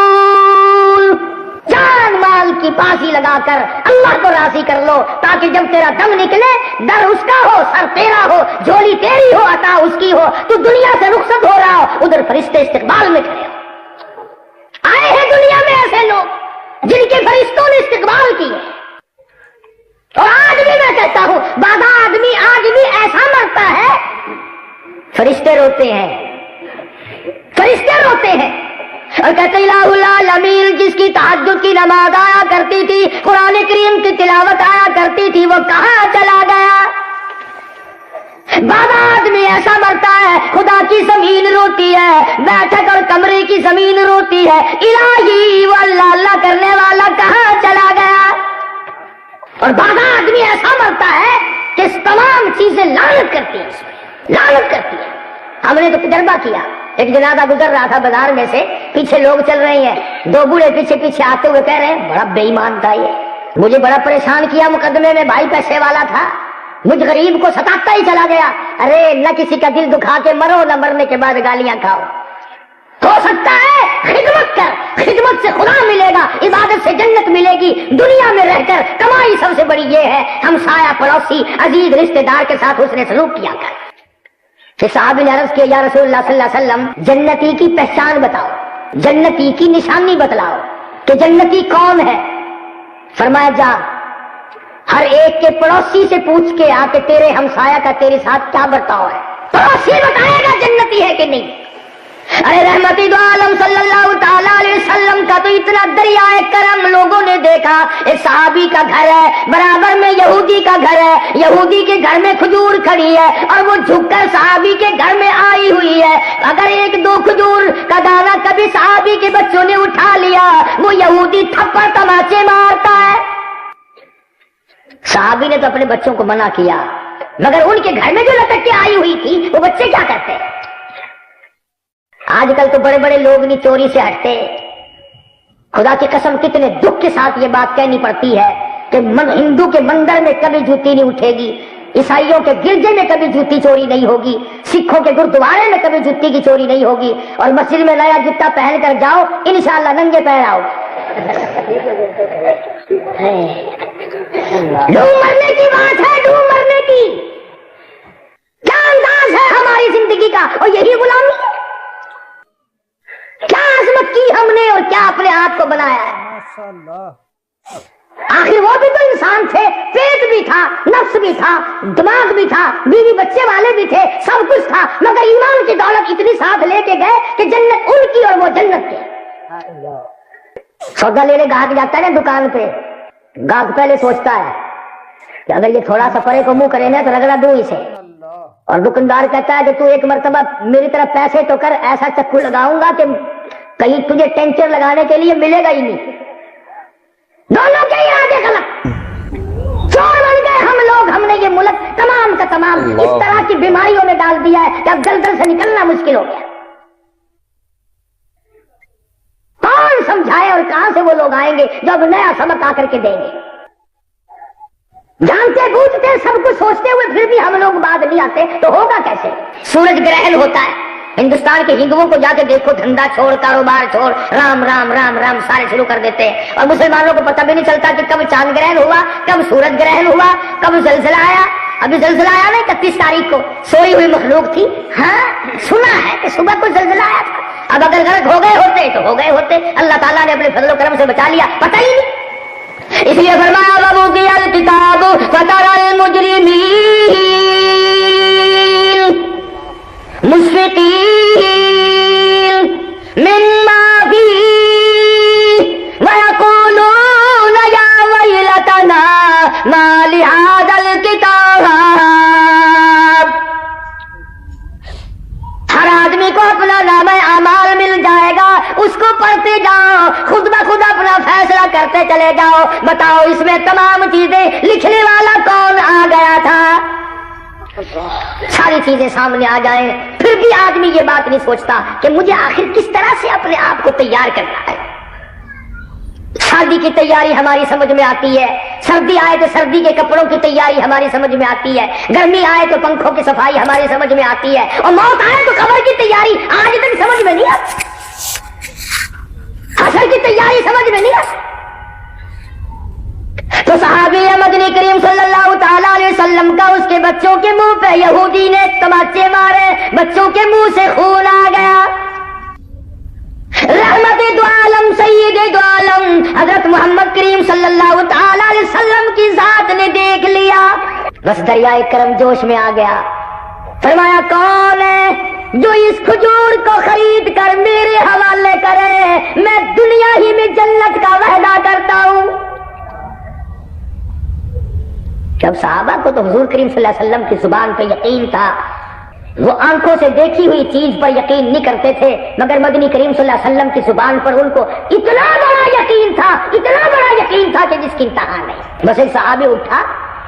जान माल की पासी लगाकर अल्लाह को राजी कर लो ताकि जब तेरा दम निकले दर उसका हो, सर तेरा हो, झोली तेरी हो, अता उसकी हो, तू दुनिया से रुखसत हो रहा हो, उधर फरिश्ते इस्तिकबाल में खड़े हो। आए हैं दुनिया में ऐसे लोग जिनके फरिश्तों ने इस्तिकबाल की है। اور آج بھی میں کہتا ہوں بعض آدمی آج بھی ایسا مرتا ہے، فرشتے روتے ہیں، فرشتے روتے ہیں اور کہتے الہ العالمین جس کی تہجد کی نماز آیا کرتی تھی، قرآن کریم کی تلاوت آیا کرتی تھی، وہ کہاں چلا گیا؟ بعض آدمی ایسا مرتا ہے خدا کی زمین روتی ہے، بیٹھک اور کمرے کی زمین روتی ہے، الہی وہ اللہ اللہ کرنے والا کہاں چلا گیا؟ اور بعض آدمی ایسا مرتا ہے کہ تمام چیزیں لعنت کرتی ہیں، لعنت کرتی ہیں۔ ہم نے تو تجربہ کیا، ایک جنازہ گزر رہا تھا بازار میں سے، پیچھے لوگ چل رہے ہیں، دو بوڑھے پیچھے پیچھے آتے ہوئے کہہ رہے ہیں بڑا بے ایمان تھا یہ، مجھے بڑا پریشان کیا مقدمے میں، بھائی پیسے والا تھا، مجھ غریب کو ستاتا ہی چلا گیا۔ ارے نہ کسی کا دل دکھا کے مرو، نہ مرنے کے بعد گالیاں کھاؤ۔ ہو سکتا ہے خدمت کر، خدمت سے خدا ملے گا، عبادت سے جنت ملے گی۔ دنیا میں رہ کر کمائی سب سے بڑی یہ ہے ہمسایہ پڑوسی عزیز رشتہ دار کے ساتھ حسن سلوک کیا کر۔ پھر صحابی نے عرض کیا یا رسول اللہ صلی اللہ علیہ وسلم جنتی کی پہچان بتاؤ، جنتی کی نشانی بتلاؤ کہ جنتی کون ہے؟ فرمایا جا ہر ایک کے پڑوسی سے پوچھ کے آ کہ تیرے ہمسایہ کا تیرے ساتھ کیا برتاؤ ہے، پڑوسی بتائے گا جنتی ہے کہ نہیں۔ ارے رحمتی دو عالم صلی اللہ تعالی علیہ وسلم کا تو اتنا دریائے کرم لوگوں نے دیکھا، ایک صحابی کا گھر ہے، برابر میں یہودی کا گھر ہے، یہودی کے گھر میں کھجور کھڑی ہے اور وہ جھک کر صحابی کے گھر میں آئی ہوئی ہے۔ اگر ایک دو کھجور کا دانہ کبھی صحابی کے بچوں نے اٹھا لیا، وہ یہودی تھپڑ تماچے مارتا ہے۔ صحابی نے تو اپنے بچوں کو منع کیا، مگر ان کے گھر میں جو لٹک کے آئی ہوئی تھی وہ بچے کیا کرتے؟ آج کل تو بڑے بڑے لوگ نہیں چوری سے ہٹتے۔ خدا کی قسم کتنے دکھ کے ساتھ یہ بات کہنی پڑتی ہے کہ ہندو کے مندر میں کبھی جوتی نہیں اٹھے گی، عیسائیوں کے گرجے میں کبھی جوتی چوری نہیں ہوگی، سکھوں کے گردوارے میں کبھی جوتی کی چوری نہیں ہوگی، اور مسجد میں نیا جوتا پہن کر جاؤ انشاءاللہ ننگے پیر آؤ۔ ڈوب مرنے کی بات ہے، ڈوب مرنے کی۔ کیا انداز ہے ہماری زندگی کا، اور یہی غلامی ہے۔ کیا عظمت کی ہم نے اور کیا اپنے آپ کو بنایا ہے۔ آخر وہ بھی تو انسان تھے، پیٹ بھی تھا، نفس بھی تھا، دماغ بھی تھا، بیوی بچے والے بھی تھے، سب کچھ تھا، مگر ایمان کی دولت اتنی ساتھ لے کے گئے کہ جنت ان کی اور وہ جنت کے۔ سودا لینے گاہک جاتا ہے نا دکان پہ، گاہک پہلے سوچتا ہے کہ اگر یہ تھوڑا سا پرے کو منہ کرے نا تو رگڑا دوں اسے، اور دکاندار کہتا ہے کہ تو ایک مرتبہ میری طرف پیسے تو کر، ایسا چکو لگاؤں گا کہ کہیں تجھے ٹینچر لگانے کے لیے ملے گا ہی نہیں۔ دونوں کے ارادے غلط، چور بن گئے ہم لوگ۔ ہم نے یہ ملک تمام کا تمام اس طرح کی بیماریوں میں ڈال دیا ہے کہ اب دلدل سے نکلنا مشکل ہو گیا۔ کون سمجھائے اور کہاں سے وہ لوگ آئیں گے جو اب نیا سبق آ کر کے دیں گے؟ جانتے بوجھتے سب کچھ سوچتے ہوئے پھر بھی ہم لوگ بعد نہیں آتے تو ہوگا کیسے؟ سورج گرہن ہوتا ہے، ہندوستان کے ہندوؤں کو جا کے دیکھو، دھندا چھوڑ، کاروبار چھوڑ، رام رام رام رام سارے شروع کر دیتے ہیں، اور مسلمانوں کو پتہ بھی نہیں چلتا کہ کب چاند گرہن ہوا، کب سورج گرہن ہوا، کب زلزلہ آیا۔ ابھی زلزلہ آیا نا 31 تاریخ کو، سوئی ہوئی مخلوق تھی، ہاں سنا ہے کہ صبح کو زلزلہ آیا تھا۔ اب اگر غرق ہو گئے ہوتے تو ہو گئے ہوتے، اللہ تعالیٰ نے اپنے فضل و کرم سے بچا لیا، پتہ ہی نہیں۔ اس لیے فرمایا وَوُضِعَ الْكِتَابُ فَتَرَى الْمُجْرِمِينَ مُشْفِقِينَ مِمَّا فِيهِ وَيَقُولُونَ يَا وَيْلَتَنَا مَا لِهَذَا الْكِتَابِ۔ ہر آدمی کو اپنا نامہ اعمال مل جائے گا، اس کو پڑھتے جاؤ، خود بخود اپنا فیصلہ کرتے چلے جاؤ، بتاؤ اس میں تمام چیزیں لکھنے والا کون آ گیا تھا؟ ساری چیزیں سامنے آ جائیں، پھر بھی آدمی یہ بات نہیں سوچتا کہ مجھے آخر کس طرح سے اپنے آپ کو تیار کرنا ہے۔ شادی کی تیاری ہماری سمجھ میں آتی ہے، سردی آئے تو سردی کے کپڑوں کی تیاری ہماری سمجھ میں آتی ہے، گرمی آئے تو پنکھوں کی صفائی ہماری سمجھ میں آتی ہے، اور موت آئے تو قبر کی تیاری آج تک سمجھ میں نہیں آتی، حشر کی تیاری سمجھ میں نہیں آتی۔ تو صحابی مدنی کریم صلی اللہ تعالی علیہ وسلم کا اس کے بچوں کے منہ پہ یہودی نے تماچے مارے، بچوں کے منہ سے خون آ گیا۔ رحمت دو عالم سید دو عالم حضرت محمد کریم صلی اللہ تعالی علیہ وسلم کی ذات نے دیکھ बस दरियाए करम जोश में आ गया। फरमाया कौन है जो इस खजूर को खरीद कर मेरे हवाले करे, मैं दुनिया ही में जन्नत का वादा करता हूं। जब सहाबा को तो हुजूर करीम सल्लल्लाहु अलैहि वसल्लम की जुबान पे यकीन था, वो आंखों से देखी हुई चीज पर यकीन नहीं करते थे, मगर मदनी करीम सल्लल्लाहु अलैहि वसल्लम की जुबान पर उनको इतना बड़ा यकीन था, इतना बड़ा यकीन था कि जिसकी इंतहा नहीं। बस एक सहाबी उठा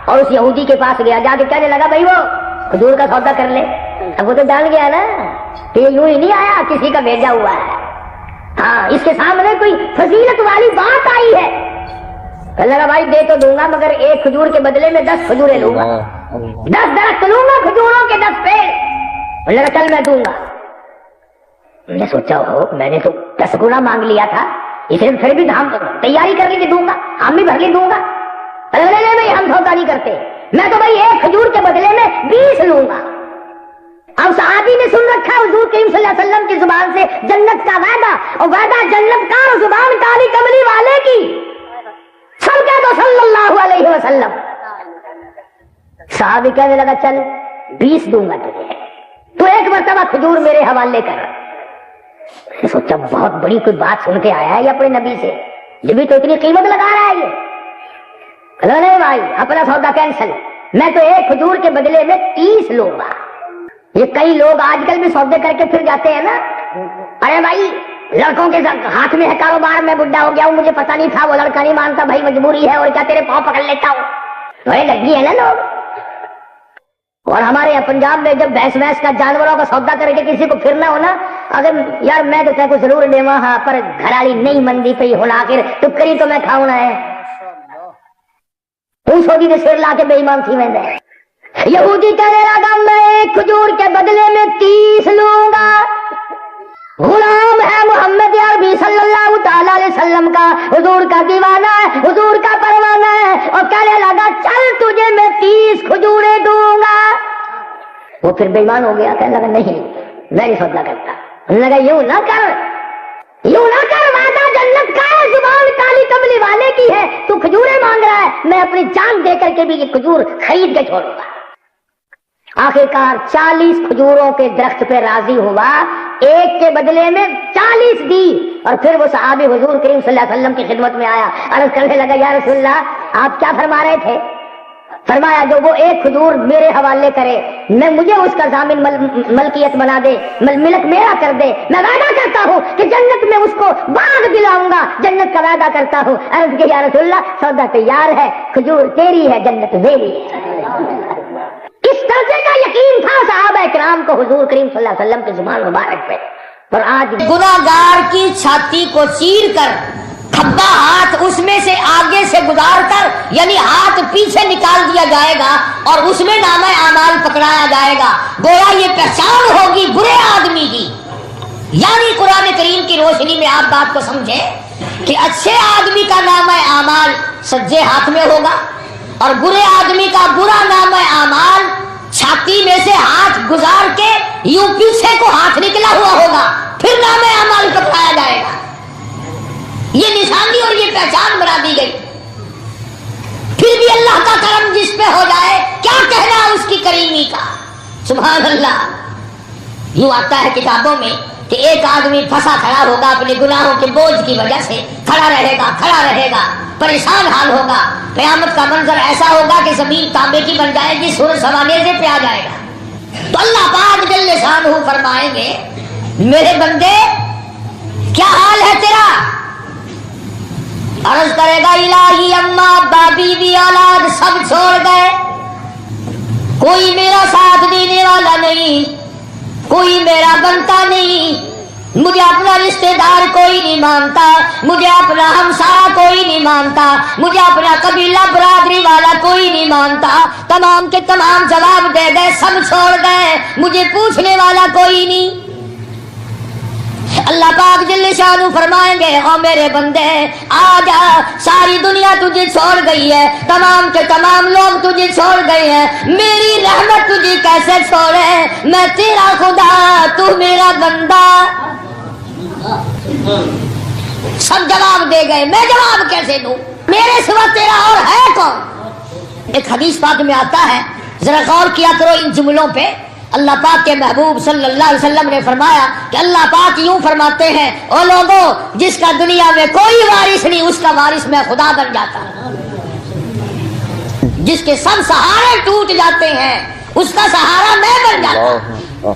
और उस यहूदी के पास गया, जाके कहने लगा भाई वो खजूर का सौदा कर ले। अब वो तो जान गया ना कि ये यूं ही नहीं आया, किसी का भेजा हुआ है। हाँ, इसके सामने कोई फजीलत वाली बात आई है। कहने लगा भाई दे तो दूंगा, मगर एक खजूर के बदले में 10 खजूरें लूंगा, 10 दरख्त लूंगा, खजूरों के 10 पेड़। लगा चल मैं दूंगा। मैंने सोचा हो मैंने तो 10 गुना मांग लिया था, इसलिए फिर भी हम तैयारी कर ली कि दूंगा, हम भी भर ली दूंगा। अरे नहीं भाई हम सौदा नहीं करते, मैं तो भाई एक खजूर के बदले में 20 लूंगा। अब सहाबी ने सुन रखा हुजूर करीम सल्लल्लाहु अलैहि वसल्लम की जुबान से जन्नत का वादा, और वादा जन्नत का और जुबान काली कमली वाले की। सब कह दो सल्लल्लाहु अलैहि वसल्लम। सहाबी कहने लगा चल 20 दूंगा तुझे, तो एक मरतबा खजूर मेरे हवाले कर। सोचा बहुत बड़ी कोई बात सुन के आया है ये अपने नबी से, जब भी तो इतनी कीमत लगा रहा है ये। नहीं भाई अपना सौदा कैंसिल, मैं तो एक खजूर के बदले में 30 लूंगा। ये कई लोग आजकल भी सौदे करके फिर जाते हैं ना, अरे भाई लड़कों के हाथ में है कारोबार, मैं बुढ़ा हो गया हूं, मुझे पता नहीं था, वो लड़का नहीं मानता, भाई मजबूरी है, और क्या तेरे पांव पकड़ लेता हूं। बड़े लगी है ना लोग। और हमारे यहाँ पंजाब में जब भैंस भैंस का जानवरों का सौदा करके किसी को फिरना हो ना, अगर यार मैं तो तेरे को जरूर देवा, हाँ पर घराली नहीं मंदी पे होना, आखिर टुकड़ी तो मैं खाऊं ना है। उस होगी तो सिर ला के बेईमान थी मैंने। यहूदी कहने लगा मैं एक खजूर के बदले में 30 लूंगा। गुलाम है मोहम्मद अरबी सल्लल्लाहु ताला अलैहि वसल्लम का, हुजूर का दीवाना है, हुजूर का परवाना है, और कहने लगा चल तुझे मैं 30 खजूरें दूंगा। वो फिर बेईमान हो गया, कहने लगा नहीं मैं नहीं सौदा करता। कहने लगा यूं ना कर, वादा जन्नत का है, जुबान काली कमली वाले की है, तू खजूरें मांग रहा है, मैं अपनी जान दे करके भी ये खजूर खरीद के छोड़ूंगा। आखिरकार 40 खजूरों के दरख्त पे राजी हुआ, एक के बदले में 40 दी। और फिर वो सहाबी हुजूर करीम सल्लल्लाहु अलैहि वसल्लम की खिदमत में आया, अर्ज करने लगा या रसूलल्लाह आप क्या फरमा रहे थे? फरमाया जो वो एक खजूर मेरे हवाले करे, मैं मुझे उसका जामिन मलकियत बना दे, मिलक मेरा कर दे, मैं वादा करता हूँ कि जन्नत में उसको बाग दिलाऊंगा, जन्नत का वादा करता हूँ। अर्ज किया या रसूलल्लाह सौदा तैयार है, खजूर तेरी है, जन्नत मेरी है। इस दर्जे का यकीन था सहाबा किराम को हुजूर करीम सल्लल्लाहु अलैहि वसल्लम की जुबान मुबारक पे। और आज गुनाहगार की छाती को चीर कर खब्बा हाथ उसमें से आगे से गुजार कर, यानी हाथ पीछे निकाल दिया जाएगा और उसमें नामा आमाल पकड़ाया जाएगा। गोया ये पहचान होगी बुरे आदमी की। यानी कुरान करीम की रोशनी में आप बात को समझे कि अच्छे आदमी का नामा आमाल सज्जे हाथ में होगा और बुरे आदमी का बुरा नामा आमाल छाती में से हाथ गुजार के यूं पीछे को हाथ निकला हुआ होगा, फिर नामे आमाल पकड़ाया जाएगा। ये निशानी और ये पहचान बना दी गई। फिर भी अल्लाह का करम जिस पे हो जाए, क्या कहना उसकी करीमी का। सुभान अल्लाह। यूं आता है किताबों में कि एक आदमी फंसा खड़ा होगा, अपने गुनाहों के बोझ की वजह से खड़ा रहेगा, परेशान हाल होगा। क़यामत का मंजर ऐसा होगा कि जमीन तांबे की बन जाएगी, सूरज समाने से पे आ जाएगा। तो अल्लाह पाक जल्ले शानहू फरमाएंगे मेरे बंदे क्या हाल है तेरा? अर्ज करेगा इलाही अम्मा अब्बा बीवी औलाद सब छोड़ गए, कोई मेरा साथ देने वाला नहीं, कोई मेरा बनता नहीं, मुझे अपना रिश्तेदार कोई नहीं मानता, मुझे अपना हमसाया कोई नहीं मानता, मुझे अपना कबीला बरादरी वाला कोई नहीं मानता। तमाम के तमाम जवाब दे गए, सब छोड़ गए, मुझे पूछने वाला कोई नहीं। अल्लाह पाक जल्ले शानू फरमाएंगे ओ मेरे बंदे आजा, सारी दुनिया तुझे छोड़ गई है, तमाम के तमाम लोग तुझे छोड़ गए हैं, मेरी रहमत तुझे कैसे छोड़े? मैं तेरा खुदा तू मेरा बंदा। सब जवाब दे गए, मैं जवाब कैसे दूं? मेरे सिवा तेरा और है कौन? ایک حدیث پاک میں آتا ہے، ذرا غور کیا کرو ان جملوں پہ. اللہ پاک کے محبوب صلی اللہ علیہ وسلم نے فرمایا کہ اللہ پاک یوں فرماتے ہیں، او لوگوں جس کا دنیا میں کوئی وارث نہیں اس کا وارث میں خدا بن جاتا ہوں. جس کے سب سہارے ٹوٹ جاتے ہیں اس کا سہارا میں بن جاتا ہوں.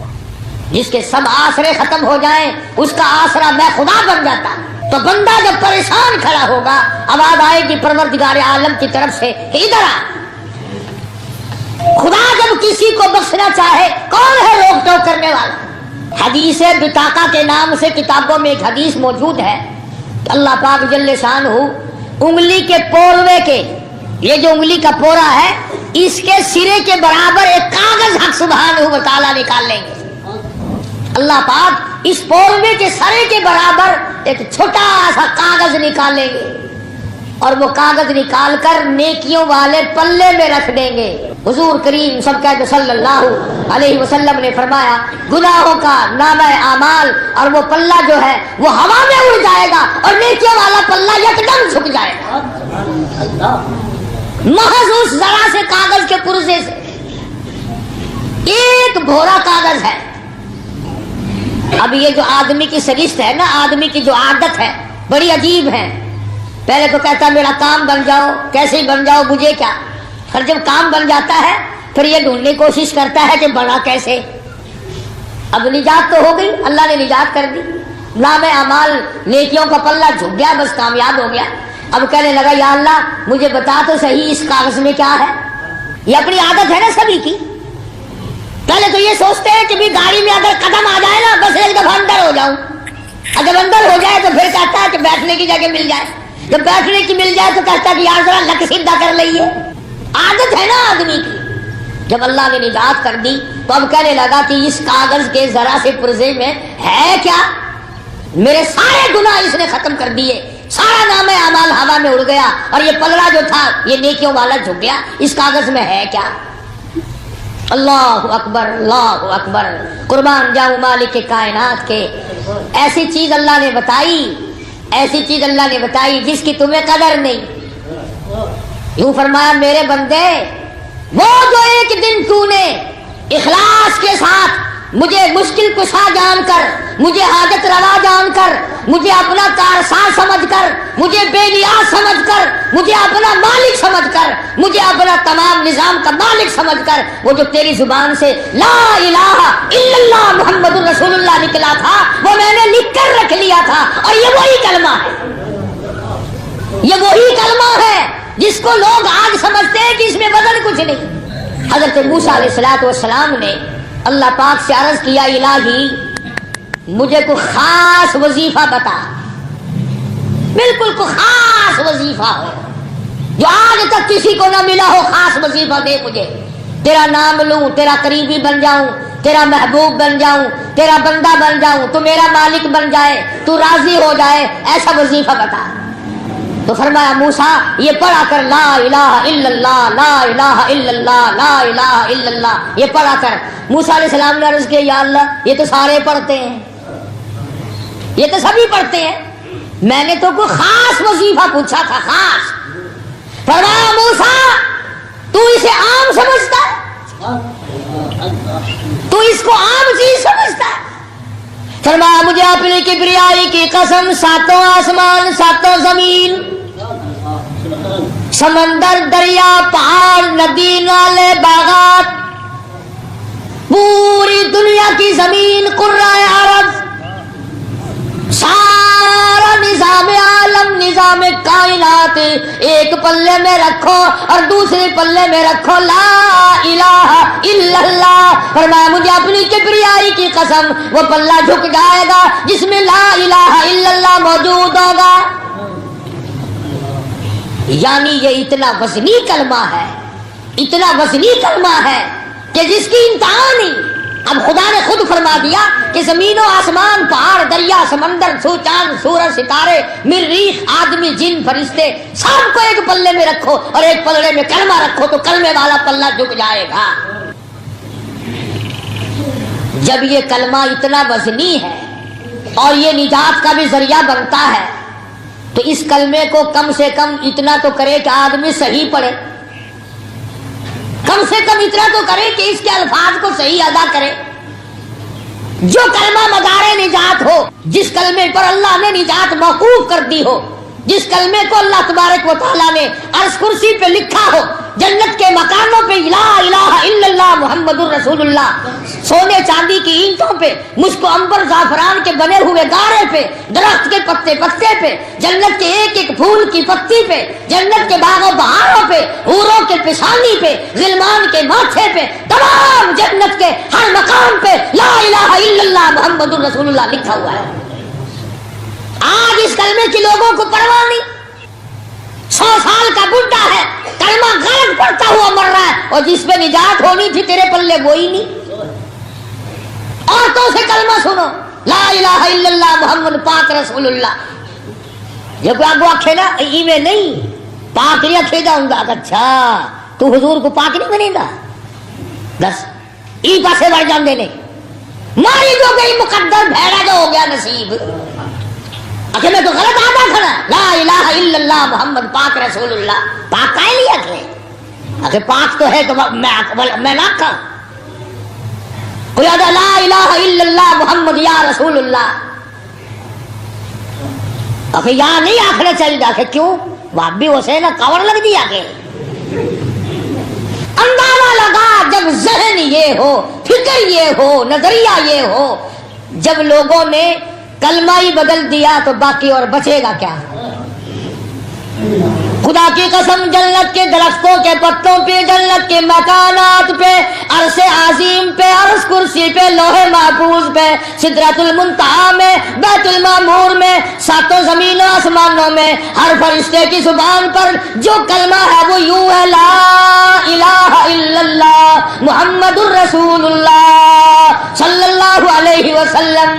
جس کے سب آسرے ختم ہو جائیں اس کا آسرا میں خدا بن جاتا ہوں. تو بندہ جب پریشان کھڑا ہوگا آواز آئے گی پروردگار عالم کی طرف سے کہ ادھر آ. خدا جب کسی کو بخشنا چاہے کون ہے روک ٹوک کرنے والا؟ حدیث بطاقہ کے نام سے کتابوں میں ایک حدیث موجود ہے کہ اللہ پاک جل شانہ انگلی کے پورے کے، یہ جو انگلی کا پورا ہے اس کے سرے کے برابر ایک کاغذ حق سبحانہ و تعالیٰ نکال لیں گے. اللہ پاک اس پورے کے سرے کے برابر ایک چھوٹا سا کاغذ نکالیں گے اور وہ کاغذ نکال کر نیکیوں والے پلے میں رکھ دیں گے. حضور کریم صلی اللہ علیہ وسلم نے فرمایا گناہوں کا نامہ اعمال اور وہ پلہ جو ہے وہ ہوا میں اڑ جائے گا اور نیکیوں والا پلہ یکدم جھک جائے گا. محض اس ذرا سے کاغذ کے پرزے سے. ایک بھورا کاغذ ہے. اب یہ جو آدمی کی سرشت ہے نا، آدمی کی جو عادت ہے بڑی عجیب ہے. پہلے تو کہتا ہے میرا کام بن جاؤ، کیسے بن جاؤ مجھے کیا. پھر جب کام بن جاتا ہے پھر یہ ڈھونڈنے کی کوشش کرتا ہے کہ بڑا کیسے. اب نجات تو ہو گئی، اللہ نے نجات کر دی، نام اعمال نیکیوں کا پلہ جھک گیا، بس کامیاب ہو گیا. اب کہنے لگا یا اللہ مجھے بتا تو صحیح اس کاغذ میں کیا ہے. یہ اپنی عادت ہے نا سبھی کی. پہلے تو یہ سوچتے ہیں کہ بھی گاڑی میں اگر قدم آ جائے نا بس ایک دفعہ اندر ہو جاؤں. اگر اندر ہو جائے تو پھر کہتا ہے کہ بیٹھنے کی جگہ مل جائے. جب بیٹھنے کی مل جائے تو کہتا ہے کہ یار ذرا لک سیدھا کر لئیے. عادت ہے نا آدمی کی. جب اللہ نے نجات کر دی تو اب کہنے لگا کہ اس کاغذ کے ذرا سے پرزے میں ہے کیا. میرے سارے گناہ اس نے ختم کر دیے، سارا نام اعمال ہوا میں اڑ گیا اور یہ پلڑا جو تھا یہ نیکیوں والا جھک گیا. اس کاغذ میں ہے کیا؟ اللہ اکبر اللہ اکبر. قربان جاؤں مالک کائنات کے. ایسی چیز اللہ نے بتائی، ایسی چیز اللہ نے بتائی جس کی تمہیں قدر نہیں. یوں فرمایا میرے بندے وہ جو ایک دن تو نے اخلاص کے ساتھ مجھے مشکل کشا جان کر، مجھے حاجت روا جان کر، مجھے اپنا کارساز سمجھ کر، مجھے بے نیاز سمجھ کر، مجھے اپنا مالک سمجھ کر، مجھے اپنا تمام نظام کا مالک سمجھ کر وہ جو تیری زبان سے لا الہ الا اللہ محمد رسول اللہ نکلا تھا وہ میں نے لکھ کر رکھ لیا تھا. اور یہ وہی کلمہ ہے، یہ وہی کلمہ ہے جس کو لوگ آج سمجھتے ہیں کہ اس میں وزن کچھ نہیں. حضرت موسیٰ علیہ السلام نے اللہ پاک سے عرض کیا الہی مجھے کوئی خاص وظیفہ بتا، بالکل کوئی خاص وظیفہ ہو جو آج تک کسی کو نہ ملا ہو. خاص وظیفہ دے مجھے، تیرا نام لوں، تیرا قریبی بن جاؤں، تیرا محبوب بن جاؤں، تیرا بندہ بن جاؤں، تو میرا مالک بن جائے، تو راضی ہو جائے، ایسا وظیفہ بتا. تو فرمایا موسیٰ یہ پڑھا کر لا الہ الا اللہ لا الہ الا اللہ لا الہ الا اللہ، یہ پڑھا کر. موسیٰ علیہ السلام نے عرض کیا یا اللہ یہ تو سارے پڑھتے ہیں، یہ تو سبھی پڑھتے ہیں، میں نے تو کوئی خاص وظیفہ پوچھا تھا خاص. فرمایا موسیٰ تو اسے عام سمجھتا ہے، تو اس کو عام چیز سمجھتا ہے. فرمایا مجھے اپنی کبریائی کی قسم ساتوں آسمان ساتوں زمین سمندر دریا پہاڑ ندی نالے باغات پوری دنیا کی زمین قرۂ عرب سارا نظام عالم نظام کائنات ایک پلے میں رکھو اور دوسرے پلے میں رکھو لا الہ الا اللہ. فرمایا مجھے اپنی کبریائی کی قسم وہ پلہ جھک جائے گا جس میں لا الہ الا اللہ موجود ہوگا. یعنی یہ اتنا وزنی کلمہ ہے، اتنا وزنی کلمہ ہے کہ جس کی انتہا نہیں. اب خدا نے خود فرما دیا کہ زمین و آسمان پہاڑ دریا سمندر سو چاند سورج ستارے مریخ آدمی جن فرشتے سب کو ایک پلے میں رکھو اور ایک پلڑے میں کلمہ رکھو تو کلمے والا پلہ جھک جائے گا. جب یہ کلمہ اتنا وزنی ہے اور یہ نجات کا بھی ذریعہ بنتا ہے تو اس کلمے کو کم سے کم اتنا تو کرے کہ آدمی صحیح پڑھے. कम से कम इतना तो करे कि इसके अल्फाज को सही अदा करे। जो कलमा मदारे निजात हो, जिस कलमे पर अल्लाह ने निजात मौकूफ कर दी हो, जिस कलमे को अल्लाह तबारक व तआला ने अर्श कुर्सी पे लिखा हो, जन्नत के मकानों पे ला इलाहा इल्लल्लाह मुहम्मदुर रसूलुल्लाह, सोने चांदी की ईंटों पे, मुझको अंबर जाफरान के बने हुए गारे पे, दरख्त के पत्ते पत्ते पे, जन्नत के एक एक फूल की पत्ती पे, जन्नत के बागों बहारों पे, हूरों के पेशानी पे, गिलमान के माथे पे, तमाम जन्नत के हर मकाम पे ला इलाहा इल्लल्लाह मुहम्मदुर रसूलुल्लाह लिखा हुआ है। आज इस कलमे की लोगों को परवाह नहीं। 100 साल का बुढ़ा है, कलमा गलत पढ़ता हुआ मर रहा है, और जिस पे निजात होनी थी तेरे पल्ले वो ही नहीं। औरतों से कलमा सुनो, ला इलाहा इल्लल्लाह मुहम्मद पाक रसूलुल्लाह। जो कोई आगो आखे ना इवे नहीं पाक नहीं आखे जाऊंगा, अच्छा तू हुजूर को पाक नहीं बनेगा, दस ई पासे बढ़ जाते ने, मारी जो गई मुकद्दर भेड़ा जो हो गया नसीब। आखिर मैं तो गलत आदा खड़ा, ला इलाहा इल्लल्लाह मुहम्मद पाक रसूलुल्लाह, पाक काहे लिया थे? आखिर पाक तो है तो मैं ना का कोई आदा ला इलाहा इल्लल्लाह मुहम्मद या रसूलुल्लाह, आखिर यहाँ नहीं आखना चाहिए। आखिर क्यों? वहां भी उसे ना कवर लग दिया के अंदाजा लगा। जब जहन ये हो, फिक्र ये हो, नजरिया ये हो, जब लोगों ने कलमा ही बदल दिया तो बाकी और बचेगा क्या? खुदा की कसम, जन्नत के दरख्तों के पत्तों पे, जन्नत के मकानात पे, अर्श आज़ीम पे, अर्श कुर्सी पे, लोहे महफूज पे, सिदरतुल मुंतहा में, बैतुल मामूर में, सातों जमीनों आसमानों में, हर फरिश्ते की जुबान पर जो कलमा है वो यूं है, ला इलाहा इल्लल्लाह मुहम्मदुर रसूलुल्लाह सल्लल्लाहु अलैहि वसल्लम।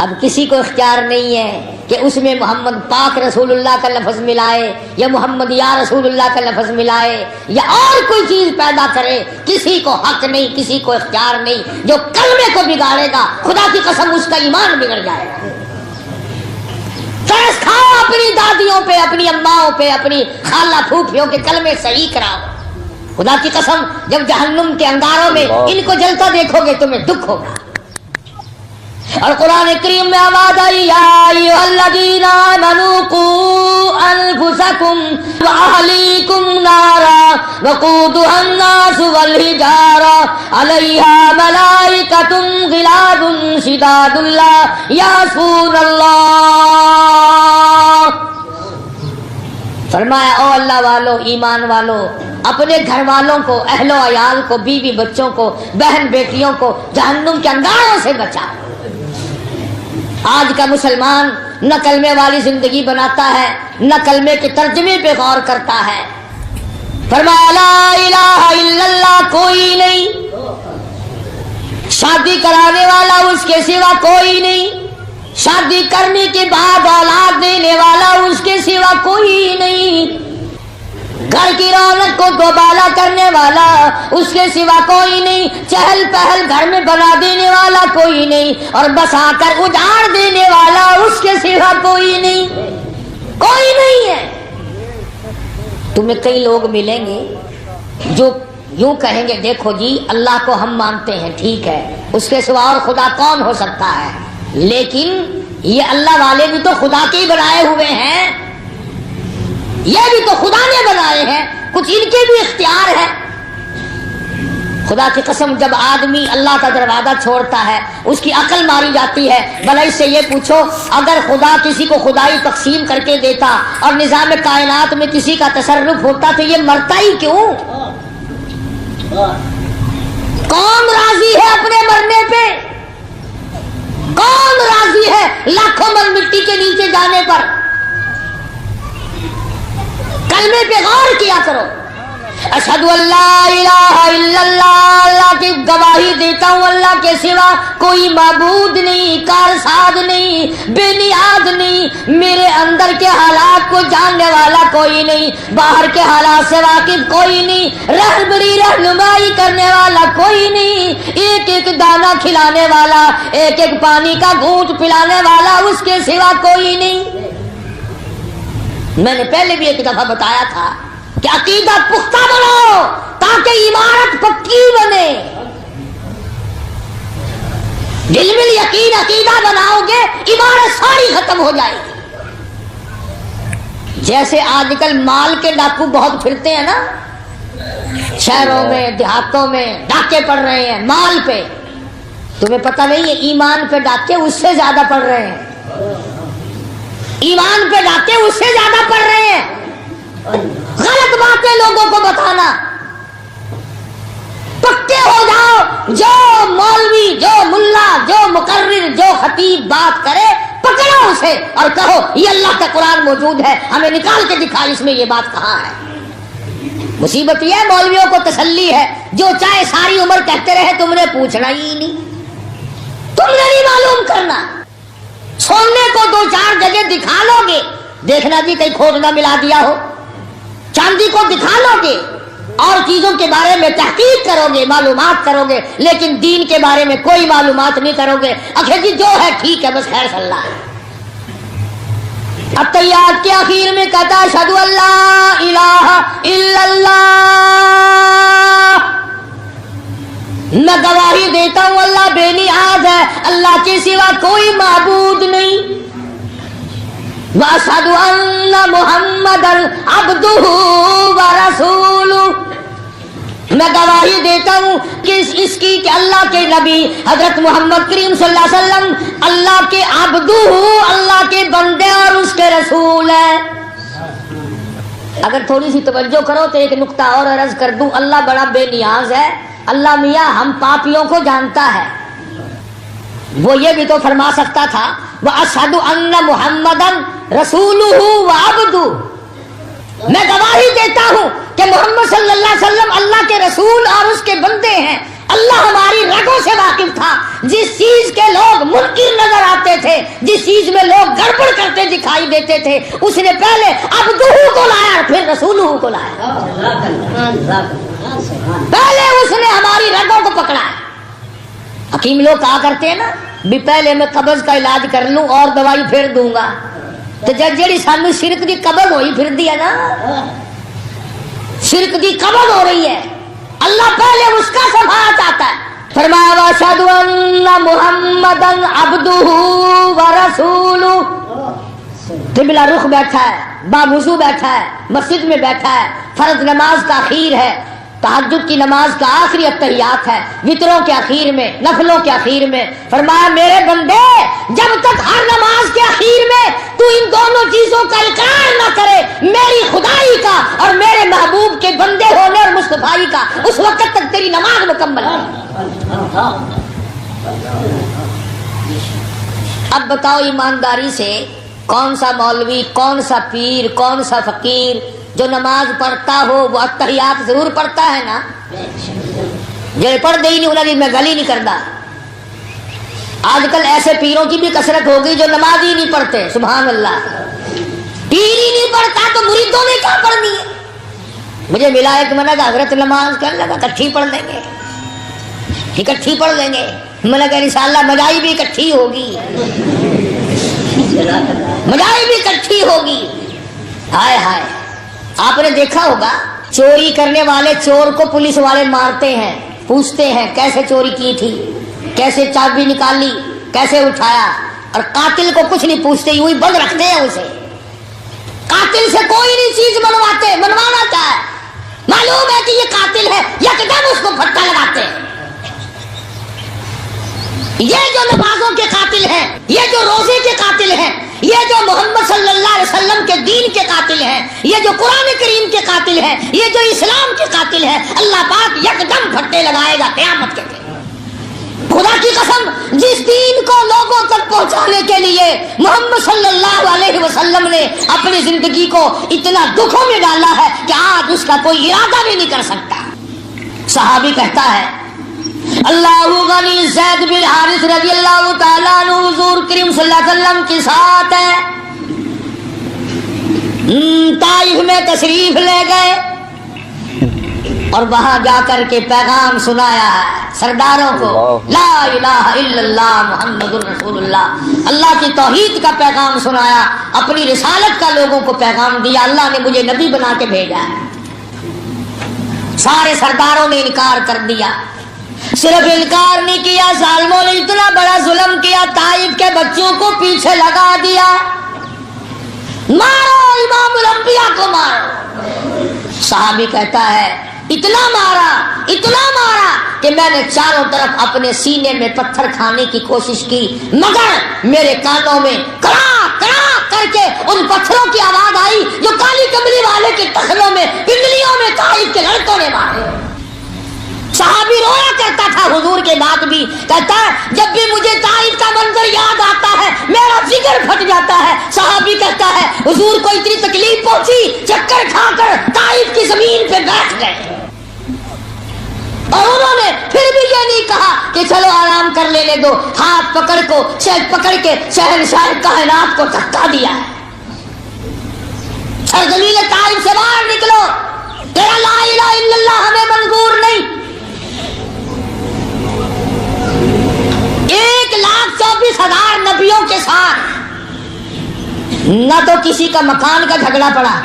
अब किसी को इख्तियार नहीं है कि उसमें मोहम्मद पाक रसूलुल्लाह का लफ्ज मिलाए या मोहम्मद या रसूलुल्लाह का लफ्ज मिलाए या और कोई चीज पैदा करे। किसी को हक नहीं, किसी को इख्तियार नहीं। जो कलमे को बिगाड़ेगा, खुदा की कसम उसका ईमान बिगड़ जाएगा। तरस खाओ अपनी दादियों पे, अपनी अम्माओं पे, अपनी खाला फूफियों के कलमे सही कराओ। खुदा की कसम, जब जहन्नुम के अंगारों में इनको जलता देखोगे तुम्हें दुख होगा। और कुरान करीम में आवाज आई, या अय्युहल्लज़ीना आमनू कू अनफुसकुम व अहलीकुम नारा वक़ूदुहा अन्नास वल हिजारा अलैहा मलाइकतुन गिलादुन शिदादुन ला यासूनल्लाह। फरमाया, ओ अल्लाह वालों, ईमान वालों, अपने घर वालों को, अहलो अयाल को, बीवी बच्चों को, बहन बेटियों को जहन्नुम के अंगारों से बचाओ। आज का मुसलमान न कलमे वाली जिंदगी बनाता है, न कलमे के तर्जमे पे गौर करता है। फरमाया, ला इलाहा इल्लल्लाह कोई नहीं, शादी कराने वाला उसके सिवा कोई नहीं, शादी करने के बाद औलाद देने वाला उसके सिवा कोई नहीं, घर की रौनक को दोबाला करने वाला उसके सिवा कोई नहीं, चहल पहल घर में बना देने वाला कोई नहीं, और बसाकर उजाड़ देने वाला उसके सिवा कोई नहीं, कोई नहीं है। तुम्हें कई लोग मिलेंगे जो यूं कहेंगे, देखो जी अल्लाह को हम मानते हैं, ठीक है, उसके सिवा और खुदा कौन हो सकता है, लेकिन ये अल्लाह वाले भी तो खुदा के ही बनाए हुए हैं, ये भी तो खुदा ने बनाए हैं, कुछ इनके भी इख्तियार है। खुदा की कसम, जब आदमी अल्लाह का दरवाजा छोड़ता है उसकी अकल मारी जाती है। भला इससे ये पूछो, अगर खुदा किसी को खुदाई तकसीम करके देता और निजाम कायनात में किसी का तसर्रुफ होता तो ये मरता ही क्यों? कौन राजी है अपने मरने पे? कौन राजी है लाखों मन मिट्टी के नीचे जाने पर? कलमे पे गौर किया करो। अशहदु अल्ला इलाहा इल्लल्लाह, अल्लाह की गवाही देता हूँ, अल्लाह के सिवा कोई माबूद नहीं, कारसाज नहीं, बेनियाद नहीं, मेरे अंदर के हालात को जानने वाला कोई नहीं, बाहर के हालात से वाकिफ कोई नहीं, रहबरी रहनुमाई करने वाला कोई नहीं, एक एक दाना खिलाने वाला, एक एक पानी का घूंट पिलाने वाला उसके सिवा कोई नहीं। मैंने पहले भी एक दफा बताया था, کہ عقیدہ پختہ بناؤ تاکہ عمارت پکی بنے. دل میں یقین عقیدہ بناؤ گے عمارت ساری ختم ہو جائے گی. جیسے آج کل مال کے ڈاکو بہت پھرتے ہیں نا، شہروں میں دیہاتوں میں ڈاکے پڑ رہے ہیں مال پہ. تمہیں پتہ نہیں ہے ایمان پہ ڈاکے اس سے زیادہ پڑ رہے ہیں. ایمان پہ ڈاکے اس سے زیادہ پڑ رہے ہیں. غلط باتیں لوگوں کو بتانا. پکے ہو جاؤ، جو مولوی، جو ملا، جو مقرر، جو خطیب بات کرے پکڑو اسے اور کہو یہ اللہ کا قرآن موجود ہے، ہمیں نکال کے دکھا اس میں یہ بات کہاں ہے. مصیبت یہ ہے مولویوں کو تسلی ہے جو چاہے ساری عمر کہتے رہے تم نے پوچھنا ہی نہیں، تم نے نہیں معلوم کرنا. سونے کو دو چار جگہ دکھا لو گے، دیکھنا جی کہیں کھوٹ نہ ملا دیا ہو. چاندی کو دکھا لو گے اور چیزوں کے بارے میں تحقیق کرو گے، معلومات کرو گے، لیکن دین کے بارے میں کوئی معلومات نہیں کرو گے. اچھا جی جو ہے ٹھیک ہے بس خیر صلی اللہ ہے. التحیات کے آخر میں کہتا ہے اشہدو ان لا الہ الا اللہ، میں گواہی دیتا ہوں اللہ بے نیاز ہے، اللہ کے سوا کوئی معبود نہیں. وَأَشْهَدُ أَنَّ مُحَمَّدًا عَبْدُهُ وَرَسُولُهُ، میں گواہی دیتا ہوں کہ اس کی کہ اللہ کے نبی حضرت محمد کریم صلی اللہ علیہ وسلم اللہ کے عبدہ، اللہ کے بندے اور اس کے رسول ہیں. اگر تھوڑی سی توجہ کرو تو ایک نقطہ اور عرض کر دوں. اللہ بڑا بے نیاز ہے. اللہ میاں ہم پاپیوں کو جانتا ہے. وہ یہ بھی تو فرما سکتا تھا وَأَشْهَدُ أَنَّ مُحَمَّدًا رَسُولُهُ وَعَبْدُهُ، میں گواہی دیتا ہوں کہ محمد صلی اللہ علیہ وسلم اللہ کے رسول اور اس کے بندے ہیں. اللہ ہماری رگوں سے واقف تھا. جس چیز کے لوگ منکر نظر آتے تھے، جس چیز میں لوگ گڑبڑ کرتے دکھائی دیتے تھے، اس نے پہلے عبدہ کو لایا اور پھر رسولہ کو لایا. پہلے اس نے ہماری رگوں کو پکڑا. حکیم لوگ کہا کرتے ہیں نا بھی پہلے میں قبض کا علاج کر لوں اور دوائی پھر دوں گا. تو جڑی سانو شرک دی قبض ہوئی پھر دی ہے نا، شرک دی قبض ہو رہی ہے. اللہ پہلے اس کا صفحہ چاہتا ہے. فرمایا وَأَشْهَدُ أَنَّ مُحَمَّدًا عَبْدُهُ وَرَسُولُهُ. قبلہ رخ بیٹھا ہے، باوضو بیٹھا ہے، مسجد میں بیٹھا ہے، فرض نماز کا اخیر ہے، تہجد کی نماز کا آخری التحیات ہے، وطروں کے اخیر میں، نفلوں کے اخیر میں. فرمایا میرے بندے جب تک ہر نماز کے اخیر میں تو ان دونوں چیزوں کا اقرار نہ کرے، میری خدائی کا اور میرے محبوب کے بندے ہونے اور مصطفائی کا، اس وقت تک تیری نماز مکمل نہیں. اب بتاؤ ایمانداری سے کون سا مولوی، کون سا پیر، کون سا فقیر جو نماز پڑھتا ہو وہ التحیات ضرور پڑھتا ہے نا؟ جو پڑھ دے ہی نہیں انہیں میں گلی نہیں کرتا. آج کل ایسے پیروں کی بھی کثرت ہو گئی جو نماز ہی نہیں پڑھتے. سبحان اللہ. پیر ہی نہیں پڑھتا تو مریدوں نے کیا پڑھنی ہے؟ مجھے ملا ایک منہ کا حضرت نماز کرنے لگا اکٹھی پڑھ لیں گے، اکٹھی پڑھ لیں گے. میں نے کہا انشاءاللہ مجائی بھی اکٹھی ہوگی، مجائی بھی اکٹھی ہوگی. ہائے ہائے. آپ نے دیکھا ہوگا چوری کرنے والے چور کو پولیس والے مارتے ہیں، پوچھتے ہیں کیسے چوری کی تھی، کیسے چابی نکالی، کیسے اٹھایا، اور قاتل کو کچھ نہیں پوچھتے، یوں ہی بند رکھتے ہیں اسے. قاتل سے کوئی نہیں چیز منواتے. منوانا کیا ہے؟ معلوم ہے کہ یہ قاتل ہے، یکدم اس کو پھٹا لگاتے ہیں. یہ جو نمازوں کے قاتل ہیں، یہ جو روزے کے قاتل ہیں، یہ جو محمد صلی اللہ علیہ وسلم کے دین کے قاتل ہیں، یہ جو قرآن کریم کے قاتل ہیں، یہ جو اسلام کے قاتل ہیں، اللہ پاک یکدم پھٹے لگائے گا قیامت کے دن. خدا کی قسم جس دین کو لوگوں تک پہنچانے کے لیے محمد صلی اللہ علیہ وسلم نے اپنی زندگی کو اتنا دکھوں میں ڈالا ہے کہ آج اس کا کوئی ارادہ بھی نہیں کر سکتا. صحابی کہتا ہے اللہ غنی زید بن حارث رضی اللہ تعالیٰ عنہ حضور کریم صلی اللہ علیہ وسلم کے ساتھ ہے، طائف میں تشریف لے گئے اور وہاں جا کر کے پیغام سنایا ہے سرداروں کو، لا الہ الا اللہ محمد رسول اللہ. اللہ کی توحید کا پیغام سنایا، اپنی رسالت کا لوگوں کو پیغام دیا. اللہ نے مجھے نبی بنا کے بھیجا ہے. سارے سرداروں نے انکار کر دیا. صرف انکار نہیں کیا، ظالموں نے اتنا بڑا ظلم کیا، طائف کے بچوں کو پیچھے لگا دیا. مارو امام الانبیاء کو مارو. صحابی کہتا ہے اتنا مارا کہ میں نے چاروں طرف اپنے سینے میں پتھر کھانے کی کوشش کی، مگر میرے کانوں میں کرا کرا کر کے ان پتھروں کی آواز آئی جو کالی کملی والے کے ٹخنوں میں پنڈلیوں میں طائف کے لڑکوں نے مارے. صحابی رویا کرتا تھا حضور کے بعد بھی، کہتا ہے جب بھی مجھے طائف کا منظر یاد آتا ہے میرا جگر پھٹ جاتا ہے. صحابی کہتا ہے حضور کو اتنی تکلیف پہنچی، چکر کھا کر طائف کی زمین پہ بیٹھ گئے، اور انہوں نے پھر بھی یہ نہیں کہا کہ چلو آرام کر لینے دو. ہاتھ پکڑ کے شہنشاہ کائنات کو دھکا دیا ہے. سرزمین طائف سے باہر نکلو، تیرا لا الہ الا اللہ ہمیں منظور نہیں. 1,24,000 نبیوں کے ساتھ نہ تو کسی کا مکان کا جھگڑا پڑا،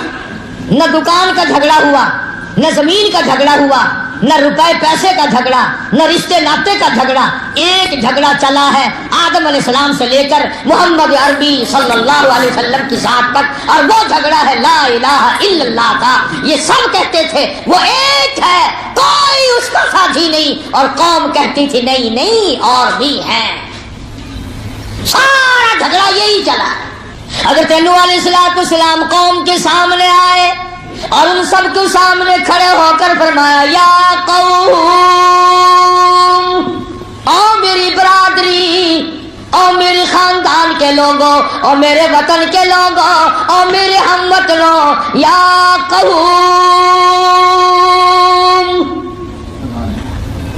نہ دکان کا جھگڑا ہوا، نہ زمین کا جھگڑا ہوا، نہ روپے پیسے کا جھگڑا، نہ رشتے ناطے کا جھگڑا. ایک جھگڑا چلا ہے آدم علیہ السلام سے لے کر محمد عربی صلی اللہ علیہ وسلم کی ذات تک، اور وہ جھگڑا ہے لا الہ الا اللہ کا. یہ سب کہتے تھے وہ ایک ہے، کوئی اس کا ساتھی نہیں، اور قوم کہتی تھی نہیں اور بھی ہے. سارا جھگڑا یہی چلا. حضرت نوح علیہ السلام قوم کے سامنے آئے اور ان سب کے سامنے کھڑے ہو کر فرمایا یا قوم، او میری برادری، او میری خاندان کے لوگوں، او میرے وطن کے لوگوں، او میرے ہم وطنوں، یا قوم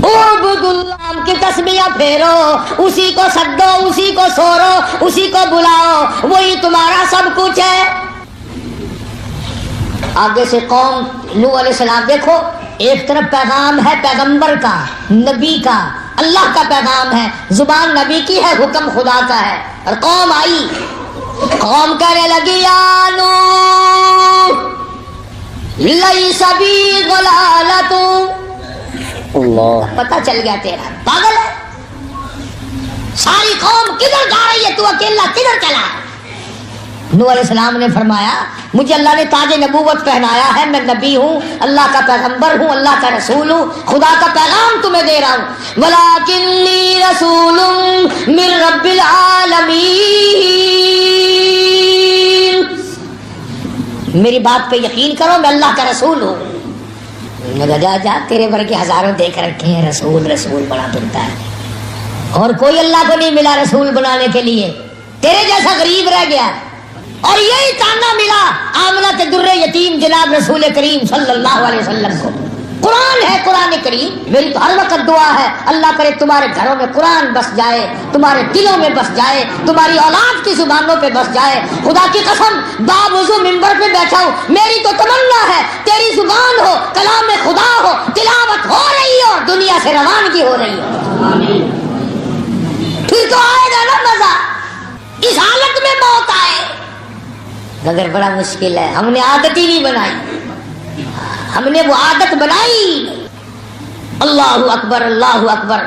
اعبدوا اللہ کی تسبیح پھیرو، اسی کو سدو، اسی کو سورو، اسی کو بلاؤ، وہی تمہارا سب کچھ ہے. آگے سے قوم نوح علیہ السلام، دیکھو ایک طرف پیغام ہے پیغمبر کا، نبی کا، اللہ کا پیغام ہے، زبان نبی کی ہے، حکم خدا کا ہے. اور قوم آئی، قوم کہنے لگی یا نوح لیس بی ضلالۃ. اللہ، پتہ چل گیا تیرا پاگل ہے. ساری قوم کدھر جا رہی ہے، تو اکیلا کدھر چلا ہے؟ نوح علیہ السلام نے فرمایا مجھے اللہ نے تاج نبوت پہنایا ہے، میں نبی ہوں، اللہ کا پیغمبر ہوں، اللہ کا رسول ہوں، خدا کا پیغام تمہیں دے رہا ہوں. وَلَٰكِنِّي رَسُولٌ مِّن رَّبِّ الْعَالَمِينَ. میری بات پہ یقین کرو، میں اللہ کا رسول ہوں. جا تیرے ورگے ہزاروں دیکھ رکھے ہیں، رسول بڑا بنتا ہے، اور کوئی اللہ کو نہیں ملا رسول بنانے کے لیے، تیرے جیسا غریب رہ گیا. اور یہی تانا ملا آمنہ کے در یتیم جناب رسول کریم صلی اللہ علیہ وسلم کو. قرآن ہے، قرآن کریم. میری تو ہر وقت دعا ہے اللہ کرے تمہارے گھروں میں قرآن بس جائے، تمہارے دلوں میں بس جائے، تمہاری اولاد کی زبانوں پہ بس جائے. خدا کی قسم باوضو ممبر پہ بیٹھا ہوں، میری تو تمنا ہے تیری زبان ہو، کلام خدا ہو، تلاوت ہو رہی ہو، دنیا سے روانگی ہو رہی ہو. پھر تو آئے گا نا مزہ. اس حالت میں موت آئے مگر بڑا مشکل ہے. ہم نے عادت ہی نہیں بنائی، ہم نے وہ عادت بنائی. اللہ اکبر، اللہ اکبر.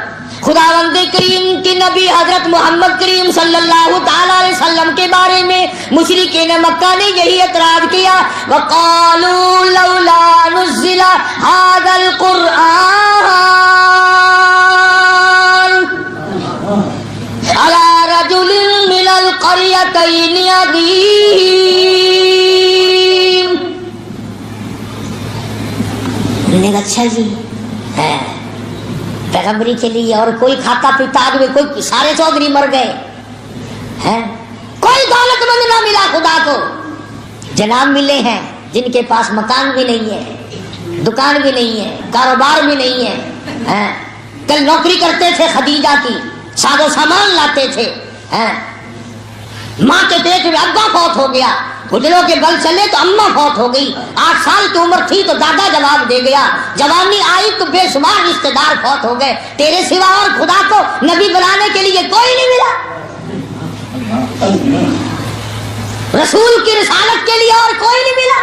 خداوند کریم کی نبی حضرت محمد کریم صلی اللہ تعالی علیہ وسلم کے بارے میں مشرکین مکہ نے یہی اعتراض کیا. وقالوا لولا نزل هذا القرآن على رجل من القريتين عظيم. اچھا جی ہے پیغمبری کے لیے، اور کوئی کھاتا پیتا آدمی، کوئی سارے چودھری مر گئے ہیں، کوئی دولت مند نہ ملا خدا کو. جناب ملے ہیں جن کے پاس مکان بھی نہیں ہے، دکان بھی نہیں ہے، کاروبار بھی نہیں ہے. کل نوکری کرتے تھے خدیجہ کی، ساز و سامان لاتے تھے. ماں کے پیٹ میں ابا فوت ہو گیا، گھٹنوں کے بل چلے تو اماں فوت ہو گئی. 8 سال کی عمر تھی تو دادا جواب دے گیا. جوانی آئی تو بے شمار رشتے دار فوت ہو گئے. تیرے سوا اور خدا کو نبی بنانے کے لیے کوئی نہیں ملا، رسول کی رسالت کے لیے اور کوئی نہیں ملا.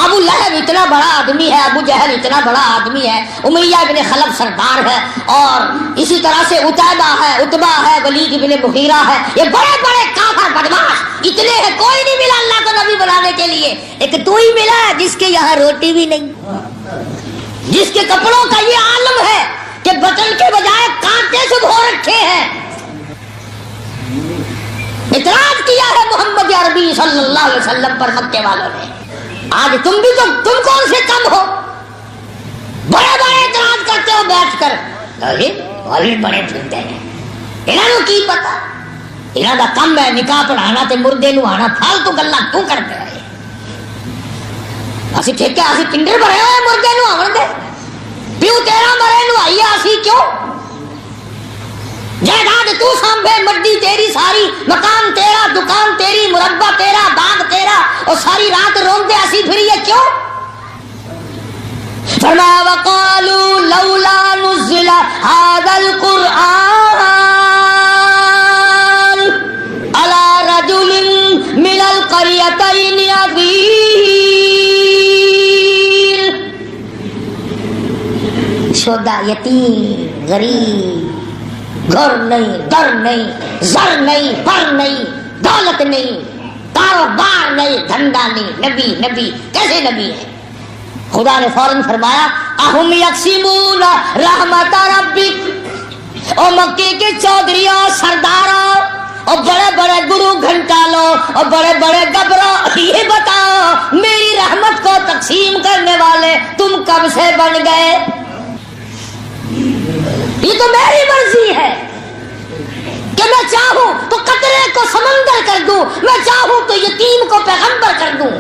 اب ابو لہب اتنا بڑا آدمی ہے، ابو جہل اتنا بڑا آدمی ہے، امیہ ابن خلف سردار ہے، اور اسی طرح سے عتیبہ ہے، عتبہ ہے، ولید ابن مغیرہ ہے، یہ بڑے بڑے کافر بدماش اتنے ہیں، کوئی نہیں ملا اللہ کو نبی بنانے کے لیے، ایک تو ہی ملا ہے جس کے یہاں روٹی بھی نہیں، جس کے کپڑوں کا یہ عالم ہے کہ بٹن کے بجائے کانٹے سے دھو رکھے ہیں۔ اعتراض کیا ہے محمد عربی صلی اللہ علیہ وسلم پر مکے والوں نے۔ آج تم بھی تو تم کون سے کم ہو، بڑے بڑے اعتراض کرتے ہو بیٹھ کر، والد بڑے پھرتے ہیں، انہوں نے کی پتا، انہوں کا کم ہے نکاح پڑھانا تے مردے نو آنا، پھالتو گلا کیوں کرتے رہے؟ اسی ٹھیک ہے، اسی پنڈر بھرے ہوئے مردے نو آون دے، پیو تیرا مرے نو آئیے، اسی کیوں؟ جائیداد تو سانبھے، مڈی تیری ساری، مکان تیرا، دکان تیری، مربع تیرا، باغ تیرا، اور ساری رات روندے اسی پھریے کیوں؟ فرمایا وقالوا لولا نزل هذا القرآن على رجل من القريتين عظيم، شودا یتیم غریب، گھر نہیں، در نہیں، زر نہیں، پر نہیں، دولت نہیں، کاروبار نہیں، دھندا نہیں، نبی نبی کیسے نبی ہے؟ خدا نے فوراً فرمایا اہم یقسمون رحمت ربک، او مکے کے چودھریوں، سرداروں، اور بڑے بڑے گرو گھنٹالوں، اور بڑے بڑے گبروں، یہ بتاؤ میری رحمت کو تقسیم کرنے والے تم کب سے بن گئے؟ یہ تو میری مرضی ہے کہ میں چاہوں تو قطرے کو سمندر کر دوں، میں چاہوں تو یتیم کو پیغمبر کر دوں۔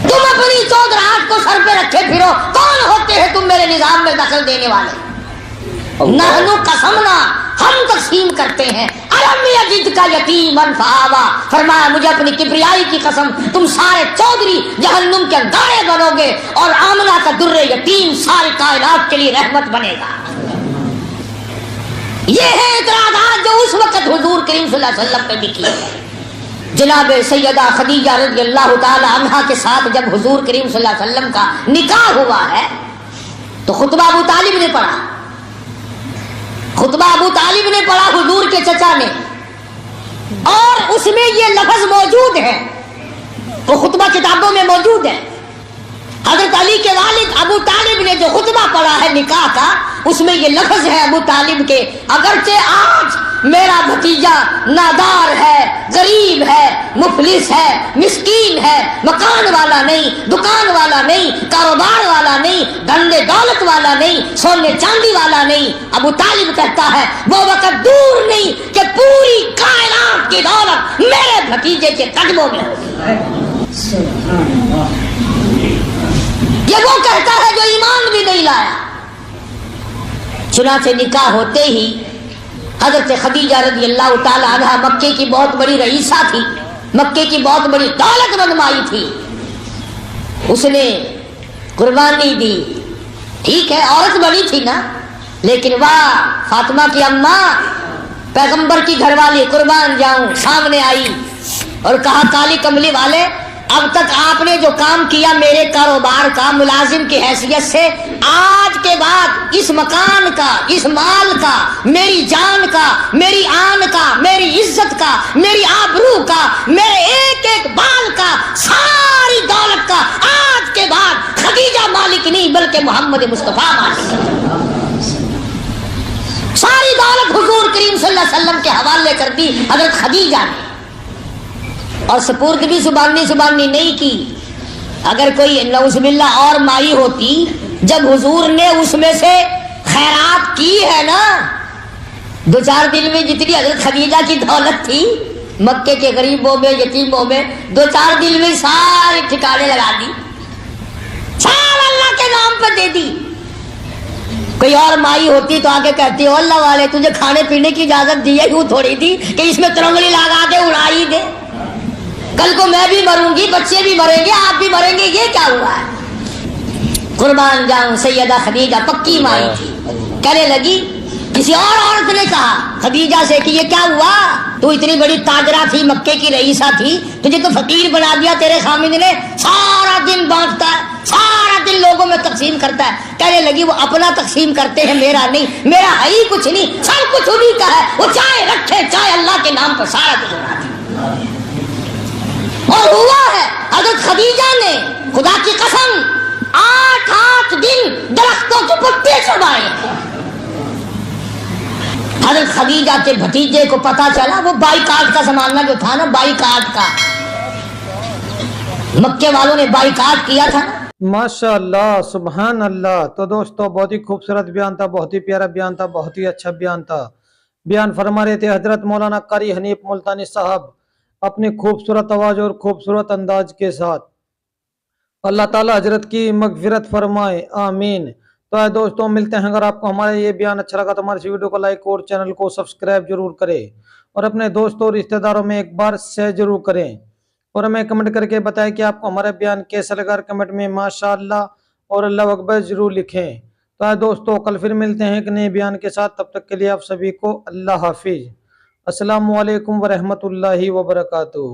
تم اپنی چودراہٹ کو سر پہ رکھے پھرو، کون ہوتے ہیں تم میرے نظام میں دخل دینے والے؟ نحنو قسمنا، ہم تقسیم کرتے ہیں، الم یجد کا یتیما فآویٰ، فرمایا مجھے اپنی کبریائی کی قسم تم سارے چودھری جہنم کے گاڑے بنو گے، اور آمنہ کا در یتیم ساری کائنات کے لیے رحمت بنے گا۔ یہ ہے اعتراضات جو اس وقت حضور کریم صلی اللہ علیہ وسلم پہ بھی کیے گئے۔ جناب سیدہ خدیجہ رضی اللہ تعالی عنہا کے ساتھ جب حضور کریم صلی اللہ علیہ وسلم کا نکاح ہوا ہے تو خطبہ ابو طالب نے پڑھا، خطبہ ابو طالب نے پڑھا حضور کے چچا نے، اور اس میں یہ لفظ موجود ہے، وہ خطبہ کتابوں میں موجود ہے۔ حضرت علی کے والد ابو طالب نے جو خطبہ پڑھا ہے نکاح کا، اس میں یہ لفظ ہے ابو طالب کے، اگرچہ آج میرا بھتیجا نادار ہے، غریب ہے، مفلس ہے، مسکین ہے، مکان والا نہیں، دکان والا نہیں، کاروبار والا نہیں، دھندے دولت والا نہیں، سونے چاندی والا نہیں، ابو طالب کہتا ہے وہ وقت دور نہیں کہ پوری کائنات کی دولت میرے بھتیجے کے قدموں میں ہوگی۔ یہ وہ کہتا ہے جو ایمان بھی نہیں لایا۔ چنانچہ نکاح ہوتے ہی حضرت خدیجہ رضی اللہ تعالی عنہا مکے کی بہت بڑی رئیسہ تھی، مکے کی بہت بڑی دولت مند مائی تھی، اس نے قربانی دی، ٹھیک ہے عورت بڑی تھی نا، لیکن واہ فاطمہ کی اماں پیغمبر کی گھر والی قربان جاؤں سامنے آئی اور کہا کالی کملی والے اب تک آپ نے جو کام کیا میرے کاروبار کا ملازم کی حیثیت سے، آج کے بعد اس مکان کا، اس مال کا، میری جان کا، میری آن کا، میری عزت کا، میری آبرو کا، میرے ایک ایک بال کا، ساری دولت کا آج کے بعد خدیجہ مالک نہیں بلکہ محمد مصطفیٰ مالک ہے۔ ساری دولت حضور کریم صلی اللہ علیہ وسلم کے حوالے کر دی حضرت خدیجہ نے، اور سپرد بھی زبانی نہیں کی۔ اگر کوئی نعوذ باللہ اور مائی ہوتی، جب حضور نے اس میں سے خیرات کی ہے نا، دو چار دن میں جتنی حضرت خدیجہ کی دولت تھی مکے کے غریبوں میں، یتیموں میں، دو چار دن میں سارے ٹھکانے لگا دی، سب اللہ کے نام پہ دے دی۔ کوئی اور مائی ہوتی تو آگے کہتی ہو اللہ والے تجھے کھانے پینے کی اجازت دی ہے، یوں تھوڑی دی کہ اس میں ترنگلی لگا کے اڑائی دے، کل کو میں بھی مروں گی، بچے بھی مریں گے، آپ بھی مریں گے، یہ کیا ہوا ہے؟ قربان جاؤں سیدہ خدیجہ پکی مائی تھی، کہنے لگی، کسی اور عورت نے کہا खदीजा से कि ये क्या हुआ, तू इतनी बड़ी ताजरा थी, मक्के की रईसा थी, तुझे तो फकीर बना दिया तेरे खामिद ने, सारा दिन बांटता है, सारा दिन लोगों में तकसीम करता है। कहने लगी वो अपना तकसीम करते हैं, मेरा नहीं, मेरा है ही कुछ नहीं, सब कुछ उन्हीं का है, वो चाहे रखे चाहे अल्लाह के नाम पर सारा दिन उड़ाते। और हुआ है, हजरत खदीजा ने खुदा की कसम 8 दिन दरख्तों के पत्ते चबाए। हजरत खदीजा के भतीजे को पता चला, वो बाईकाट का जमाना जो था ना, बाईकाट का, मक्के वालों ने बाईकाट किया था ना। माशाअल्लाह, सुभान अल्लाह। तो दोस्तों बहुत ही खूबसूरत बयान था, बहुत ही प्यारा बयान था, बहुत ही अच्छा बयान था। बयान फरमा रहे थे हजरत मौलाना कारी हनीफ मुल्तानी साहब अपनी खूबसूरत आवाज और खूबसूरत अंदाज के साथ। अल्लाह ताला हजरत की मगफिरत फरमाए, आमीन। तो है दोस्तों, मिलते हैं। अगर आपको हमारा ये बयान अच्छा लगा तो हमारे इस वीडियो को लाइक और चैनल को सब्सक्राइब जरूर करें और अपने दोस्तों और रिश्तेदारों में एक बार शेयर जरूर करें और हमें कमेंट करके बताएं कि आपको हमारा बयान कैसा लगा। कमेंट में माशाअल्लाह और अल्लाह अकबर जरूर लिखें। तो है दोस्तों, कल फिर मिलते हैं एक नए बयान के साथ। तब तक के लिए आप सभी को अल्लाह हाफिज। अस्सलामु अलैकुम व रहमतुल्लाहि व बरकातुहू।